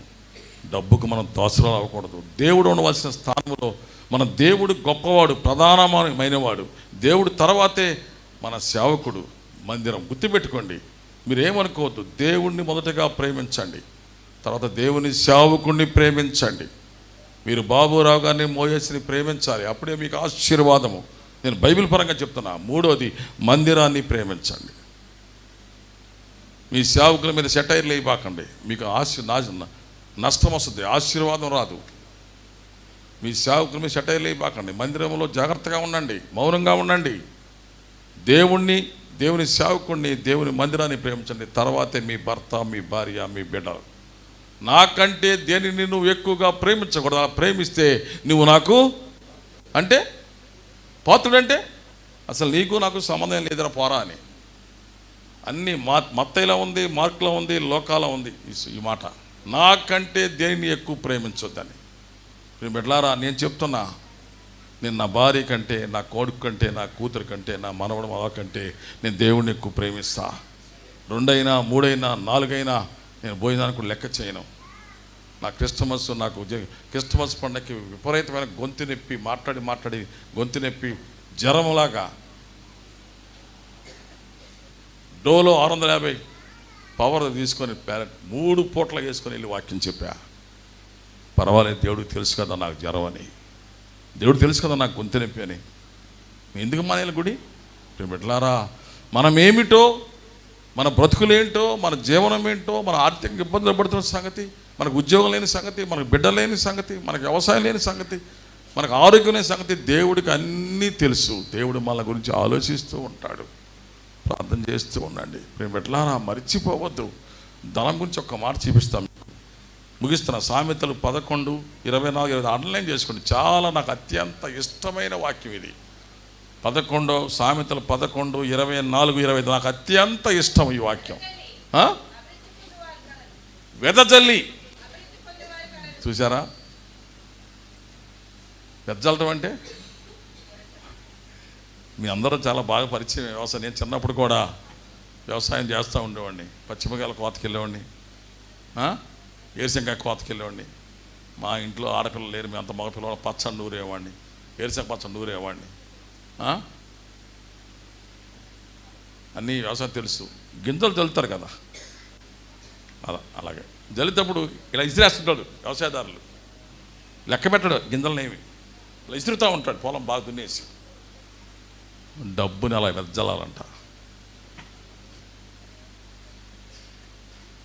డబ్బుకు మనం దాసులు అవ్వకూడదు. దేవుడు ఉండవలసిన స్థానంలో మన దేవుడు గొప్పవాడు, ప్రధానమైనవాడు. దేవుడు తర్వాతే మన సేవకుడు. మందిరం గుర్తుపెట్టుకోండి. మీరేమనుకోవద్దు. దేవుణ్ణి మొదటగా ప్రేమించండి, తర్వాత దేవుని సేవకుడిని ప్రేమించండి. మీరు బాబురావు గారిని, మోయేస్ని ప్రేమించాలి, అప్పుడే మీకు ఆశీర్వాదము. నేను బైబిల్ పరంగా చెప్తున్నా. 3వది, మందిరాన్ని ప్రేమించండి. మీ సేవకుల మీద సెటైర్లు వేయబాకండి, మీకు నష్టం వస్తుంది, ఆశీర్వాదం రాదు. మీ సేవకుల మీద సెటైర్లు వేయబాకండి. మందిరంలో జాగ్రత్తగా ఉండండి, మౌనంగా ఉండండి. దేవుని సేవకుడిని, దేవుని మందిరాన్ని ప్రేమించండి. తర్వాతే మీ భర్త, మీ భార్య, మీ బిడ్డ. నాకంటే దేనిని నువ్వు ఎక్కువగా ప్రేమించకూడదు. అలా ప్రేమిస్తే నువ్వు నాకు అంటే పాత్రుడంటే అసలు నీకు నాకు సంబంధం లేదని పోరా అని. అన్నీ మత్తయిలో ఉంది, మార్కులో ఉంది, లోకాలో ఉంది ఈ మాట. నాకంటే దేన్ని ఎక్కువ ప్రేమించొద్దని. బిడ్డలారా, నేను చెప్తున్నా, నేను నా భార్య కంటే, నా కొడుకు కంటే, నా కూతురు కంటే, నా మనవడు మావ కంటే నేను దేవుడిని ఎక్కువ ప్రేమిస్తా. 2 అయినా 3 అయినా 4 అయినా నేను భోజనానికి కూడా లెక్క చేయను. నా క్రిస్టమస్ పండగకి విపరీతమైన గొంతు నొప్పి, మాట్లాడి గొంతు నొప్పి జ్వరంలాగా డోలో 650 పవర్ తీసుకొని 3 పూటలు వేసుకొని వెళ్ళి వాక్యం చెప్పా. పర్వాలేదు, దేవుడికి తెలుసు కదా నాకు జ్వరం అని, దేవుడు తెలుసు కదా నాకు గొంతు నొప్పి అని. ఎందుకు మానేయాలి గుడి? బిడ్డలారా, మనం ఏమిటో, మన బ్రతుకులేంటో, మన జీవనం ఏంటో, మన ఆర్థిక ఇబ్బందులు పడుతున్న సంగతి, మనకు ఉద్యోగం లేని సంగతి, మనకు బిడ్డ లేని సంగతి, మనకు వ్యవసాయం లేని సంగతి, మనకు ఆరోగ్యం లేని సంగతి దేవుడికి అన్నీ తెలుసు. దేవుడు మన గురించి ఆలోచిస్తూ ఉంటాడు. ప్రార్థన చేస్తూ ఉండండి. బిడ్డలారా, మర్చిపోవద్దు. ధనం గురించి ఒక్క మాట చూపిస్తాం, ముగిస్తున్నా. సామెతలు 11:24 అండర్లైన్ చేసుకోండి. చాలా నాకు అత్యంత ఇష్టమైన వాక్యం ఇది. 11 సామెతలు 11:24-25 నాకు అత్యంత ఇష్టం ఈ వాక్యం. వెదజల్లి, చూసారా వెదజల్లటం అంటే? మీ అందరూ చాలా బాగా పరిచయం వ్యవసాయం. నేను చిన్నప్పుడు కూడా వ్యవసాయం చేస్తూ ఉండేవాడిని. పచ్చిమిరకాయల కోతకి వెళ్ళేవాడిని, ఏరుశనగకాయ కోతకి వెళ్ళేవాడిని. మా ఇంట్లో ఆడపిల్లలు లేరు, మేము అంత మగపిల్లలు. పచ్చడి నూరేవాడిని, ఏరుశనగ పచ్చడి నూరేవాడిని. అన్నీ వ్యవసాయం తెలుసు. గింజలు జల్లుతారు కదా, అలాగే జల్లినప్పుడు ఇలా ఇసిరేస్తుంటాడు వ్యవసాయదారులు. లెక్క పెట్టాడు గింజలనేమి, ఇలా ఇసురుతూ ఉంటాడు. పొలం బాగా దున్నేసి డబ్బుని అలా వెజ్జలాలంట.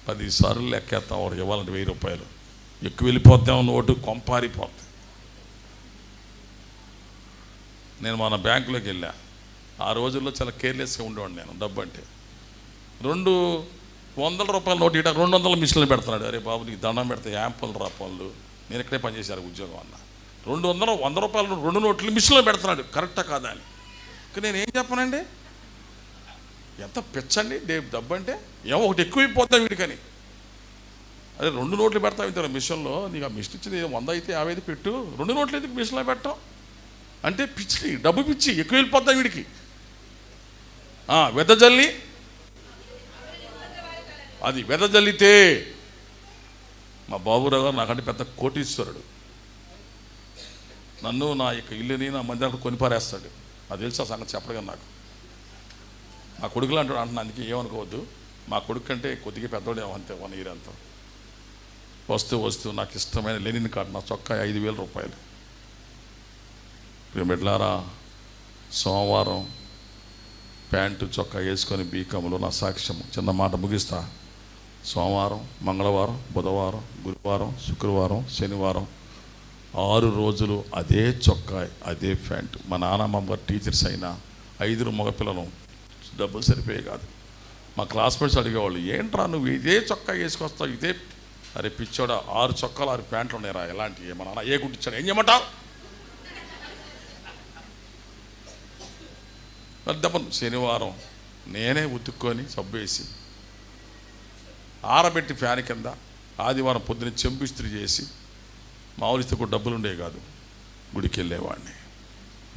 10 సార్లు లెక్కేస్తాం. వాడికి ఇవ్వాలంటే 1000 రూపాయలు. ఎక్కువ వెళ్ళిపోద్దాం, నోటు కొంపారిపోద్ది. నేను మన బ్యాంకులోకి వెళ్ళా. ఆ రోజుల్లో చాలా కేర్లెస్గా ఉండేవాడిని నేను. డబ్బు అంటే 200 రూపాయల నోటు ఇట 200 మిషన్లు పెడుతున్నాడు. అరే బాబు, నీకు దండం పెడతా, యాంపలు రా పనులు, నేను ఇక్కడే పనిచేశాను ఉద్యోగం అన్న. 100 రూపాయలు 2 నోట్లు మిషన్లో పెడుతున్నాడు. కరెక్టా కాదా అని నేను ఏం చెప్పనండి? ఎంత పిచ్చండి డబ్బు అంటే. ఏమో ఒకటి ఎక్కువైపోతాం వీడికని. అదే 2 నోట్లు పెడతావు ఇంత మిషన్లో. నీకు ఆ మిషన్ ఇచ్చింది 100 అయితే 50 పెట్టు, 2 నోట్లు ఎందుకు మిషన్లో పెట్టాం అంటే పిచ్చి, డబ్బు పిచ్చి, ఎక్కువ వెళ్ళిపోతాం వీడికి. వెదజల్లి, అది వెదజల్లితే. మా బాబురావు గారు నాకంటే పెద్ద కోటీశ్వరుడు. నన్ను, నా యొక్క ఇల్లుని, నా మందిరాన్ని కొనిపారేస్తాడు. అది తెలుసు, ఆ సంగతి చెప్పడం నాకు. మా కొడుకులు అంటాడు అంటున్నా, అందుకే ఏమనుకోవద్దు. మా కొడుకు కంటే కొద్దిగా పెద్దోడే అంతే, 1 ఇయర్ అంతా. వస్తూ నాకు ఇష్టమైన లెనిన్ కార్డు, నా చొక్కా 5000 రూపాయలు. బిడ్డలారా, సోమవారం ప్యాంటు చొక్కా వేసుకొని బీకంలో నా సాక్ష్యం. చిన్న మాట ముగిస్తా. సోమవారం, మంగళవారం, బుధవారం, గురువారం, శుక్రవారం, శనివారం 6 రోజులు అదే చొక్కా, అదే ప్యాంటు. మా నాన్నమ్మ టీచర్స్ అయినా 5 మగపిల్లలు, డబ్బులు సరిపోయే కాదు. మా క్లాస్మేట్స్ అడిగేవాళ్ళు, ఏంట్రా నువ్వు ఇదే చొక్కా వేసుకొస్తావు, ఇదే. అరే పిచ్చోడా, 6 చొక్కాలు 6 ప్యాంట్లు ఉన్నాయిరా. ఎలాంటివి? మా నాన్న ఏ కుట్టించాడు, ఏం చేయమంటావు? పెద్దప్పను శనివారం నేనే ఉతుక్కొని సబ్బేసి ఆరబెట్టి ఫ్యాన్ కింద, ఆదివారం పొద్దున్న చెంపిస్త్రీ చేసి, మామూలు ఇస్తే కూడా డబ్బులు ఉండేవి కాదు, గుడికి వెళ్ళేవాడిని.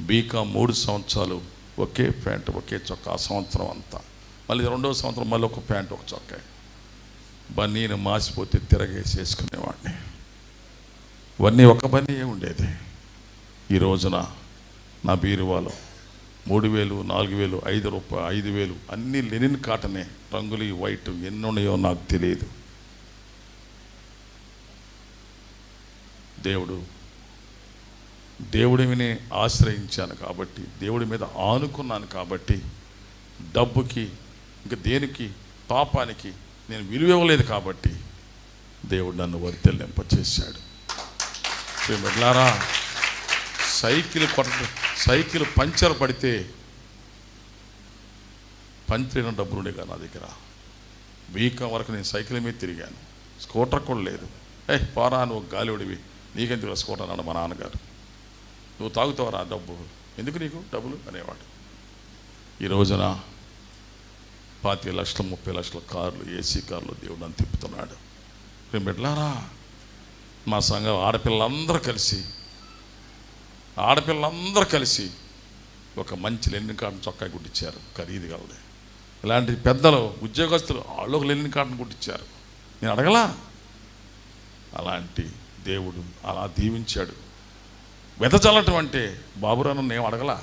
బీకా 3 సంవత్సరాలు ఒకే ప్యాంటు, ఒకే చొక్కా, సంవత్సరం అంతా. మళ్ళీ 2వ సంవత్సరం మళ్ళీ ఒక ప్యాంటు, ఒక చొక్కా. బన్నీని మాసిపోతే తిరగేసి వేసుకునేవాడిని. ఇవన్నీ ఒక బన్నీయే ఉండేది. ఈ రోజున నా బీరువాలో 3000, 4000, 5 రూపాయలు, 5000 అన్నీ లెనిన్ కాటనే. రంగులు వైట్ ఎన్ని ఉన్నాయో నాకు తెలియదు. దేవుడిని ఆశ్రయించాను కాబట్టి, దేవుడి మీద ఆనుకున్నాను కాబట్టి, డబ్బుకి ఇంకా దేనికి, పాపానికి నేను విలువ ఇవ్వలేదు కాబట్టి దేవుడు నన్ను వర్ధిల్లింపచేశాడు. బిడ్డలారా, సైకిల్ పంచర్ పడితే పంచర్ డబ్బులు ఉండే కదా నా దగ్గర. వీక్ వరకు నేను సైకిల్ మీద తిరిగాను. స్కూటర్ కూడా లేదు. పోరా, నువ్వు గాలివుడివి, నీకెందుకు స్కూటర్ అన్నాడు మా నాన్నగారు. నువ్వు తాగుతావరా డబ్బు, ఎందుకు నీకు డబ్బులు అనేవాడు. ఈ రోజున 25 లక్షలు 30 లక్షల కార్లు, ఏసీ కార్లు దేవుడు నన్ను తిప్పుతున్నాడు. నేను బిడ్డలారా, మా సంఘం ఆడపిల్లలందరూ కలిసి ఒక మంచి లెనిన్ కాటన్ చొక్కా కుట్టించారు, ఖరీదు కలది. ఇలాంటి పెద్దలు ఉద్యోగస్తులు వాళ్ళు ఒక లెనిన్ కాటన్ కుట్టించారు. నేను అడగలా, అలాంటి దేవుడు అలా దీవించాడు. వెదజల్లటం అంటే బాబురాను నేను అడగలా,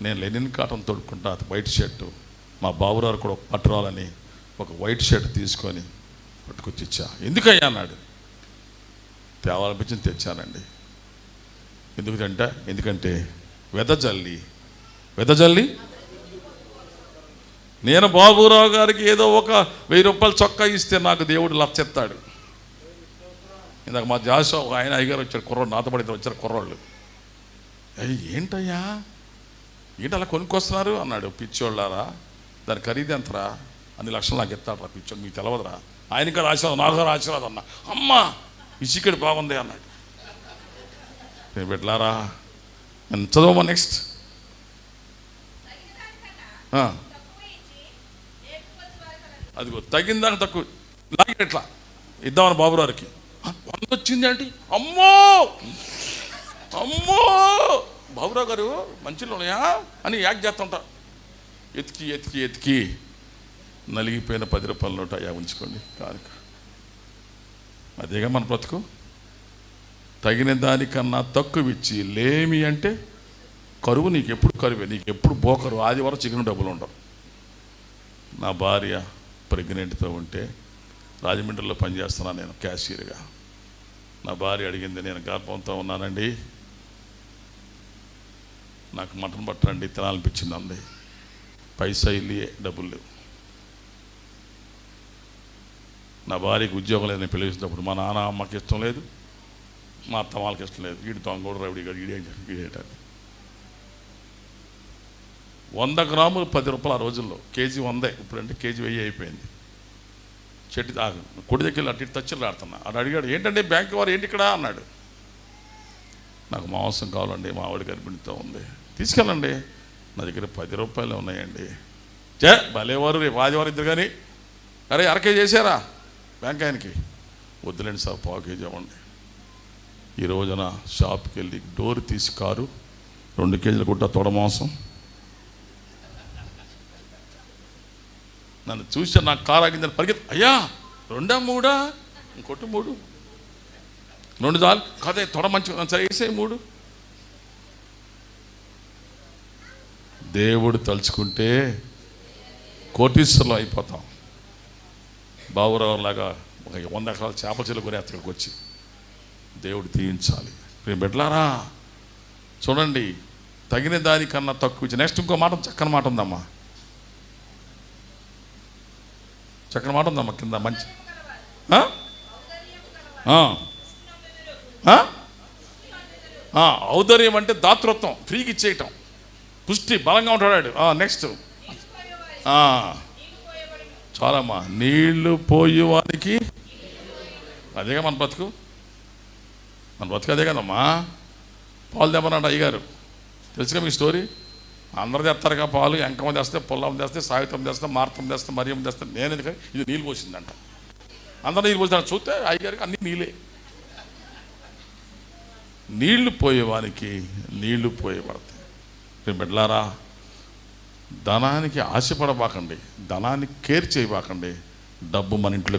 నేను లెనిన్ కాటన్ తొడుక్కుంటా, వైట్ షర్టు. మా బాబురారు కూడా పట్టురాలని ఒక వైట్ షర్ట్ తీసుకొని పట్టుకొచ్చి ఇచ్చా. ఎందుకయ్యా అన్నాడు. తేవాలనిపించింది, తెచ్చానండి. ఎందుకంటే వెదజల్లి నేను బాబురావు గారికి ఏదో ఒక 1000 రూపాయలు చొక్కా ఇస్తే నాకు దేవుడు లచ్చెత్తాడు. ఇందాక మా జాష ఆయన అయ్యగారు వచ్చారు, కుర్రోడు నాతో పడి వచ్చారు కుర్రోళ్ళు. ఏంటయ్యా ఏంటి అలా కొనుక్కొస్తున్నారు అన్నాడు. పిచ్చోళ్ళారా, దాని ఖరీదు ఎంతరా? అన్ని లక్షలు నాకు ఎత్తాడరా పిచ్చోడు, మీకు తెలవదురా. ఆయన గారు ఆశీర్వాదం, నాకు గారు ఆశీర్వాదం అన్న. అమ్మ ఈ చికెడు బాగుంది అన్నాడు. నేను పెట్టలారా, నేను చదవమా నెక్స్ట్. అదిగో తగిన దాకా తక్కువ లాగే ఎట్లా ఇద్దామని బాబురారికి 100 వచ్చింది ఏంటి? అమ్మో బాబురావు గారు మంచిలో ఉన్నాయా అని యాక్ చేస్తుంటా. ఎతికి నలిగిపోయిన 10 రూపాయల నోట అయ్యా ఉంచుకోండి కానుక. అదేగా మన బ్రతుకు. తగిన దానికన్నా తక్కువ ఇచ్చి లేమి అంటే కరువు. నీకు ఎప్పుడు కరువే, నీకు ఎప్పుడు బోకరు. ఆదివారం చికెన్ డబ్బులు ఉండవు. నా భార్య ప్రెగ్నెంట్తో ఉంటే రాజమండ్రిలో పనిచేస్తున్నాను నేను క్యాషియర్గా. నా భార్య అడిగింది, నేను గర్భంతో ఉన్నానండి, నాకు మటన్ పట్టండి తినాలనిపించింది అంది. పైసా ఇల్లి డబ్బులు లేవు. నా భార్యకి ఉద్యోగం లేదు. నేను పెళ్లి చేసినప్పుడు మా నాన్న అమ్మకి ఇష్టం లేదు, మా అత్త వాళ్ళకి ఇష్టం లేదు. వీడి దొంగోడు రవిడి గారు ఈడేటాన్ని 100 గ్రాములు 10 రూపాయలు. ఆ రోజుల్లో కేజీ 100, ఇప్పుడంటే కేజీ 1000 అయిపోయింది. చెట్టు కొడి దగ్గర అటు ఇటు తచ్చులు ఆడుతున్నా. అటు అడిగాడు, ఏంటంటే బ్యాంక్ వారు ఏంటి ఇక్కడ అన్నాడు. నాకు మాంసం కావాలండి, మా ఆవిడ గర్భిణితో ఉంది, తీసుకెళ్ళండి. నా దగ్గర 10 రూపాయలు ఉన్నాయండి. భలేవారు, రేపు ఆదివారం ఇద్దరు కానీ. అరే 1/2 కేజీ చేశారా బ్యాంక్ ఆయనకి? వద్దులేండి సార్, 1/4 కేజీ ఇవ్వండి. ఈ రోజున షాప్కి వెళ్ళి డోర్ తీసి కారు 2 కేజీలు గుట్ట తొడ మాంసం. నన్ను చూసి నాకు కారు ఆగిందని పరిగెత్తి, అయ్యా 2 3 ఇంకొట్టు 3 2 చాలు కదే తొడ మంచిగా సరే వేసే 3. దేవుడు తలుచుకుంటే కోటీశ్వరులు అయిపోతాం. బాబురావు లాగా ఒక 100 ఎకరాల చేపల చెల్లు కొని అక్కడికి వచ్చి దేవుడు తీయించాలి. మేము బిడ్డలారా చూడండి, తగిన దానికన్నా తక్కువ ఇచ్చి. నెక్స్ట్ ఇంకో మాట, చక్కని మాట ఉందమ్మా, చక్కని మాట ఉందమ్మా కింద మంచి. ఔదర్యం అంటే దాతృత్వం, ఫ్రీకి ఇచ్చేయటం, పుష్టి, బలంగా ఉంటాడు. నెక్స్ట్ చాలమ్మా, నీళ్లు పోయేవానికి అదేగా మన బ్రతుకు. మన బ్రతుకు అదే కదమ్మా. పాలు తెమ్మన్నాడు అయ్యగారు, తెలుసుగా మీ స్టోరీ. అందరూ తెస్తారుగా పాలు. ఎంకమ్మ తెస్తే, పుల్లం తెస్తే, సాయుతం తెస్తే, మార్తం తెస్తే, మరియం తెస్తే. నేను ఎందుకని ఇది నీళ్ళు పోసిందంట. అందరూ నీళ్ళు పోసిందంట. చూస్తే అయ్యగారికి అన్నీ నీళ్ళే. నీళ్లు పోయేవానికి నీళ్లు పోయబడతాయి. మేము బిడ్డలారా, ధనానికి ఆశపడబాకండి, ధనాన్ని కేర్ చేయబాకండి. డబ్బు మన ఇంట్లో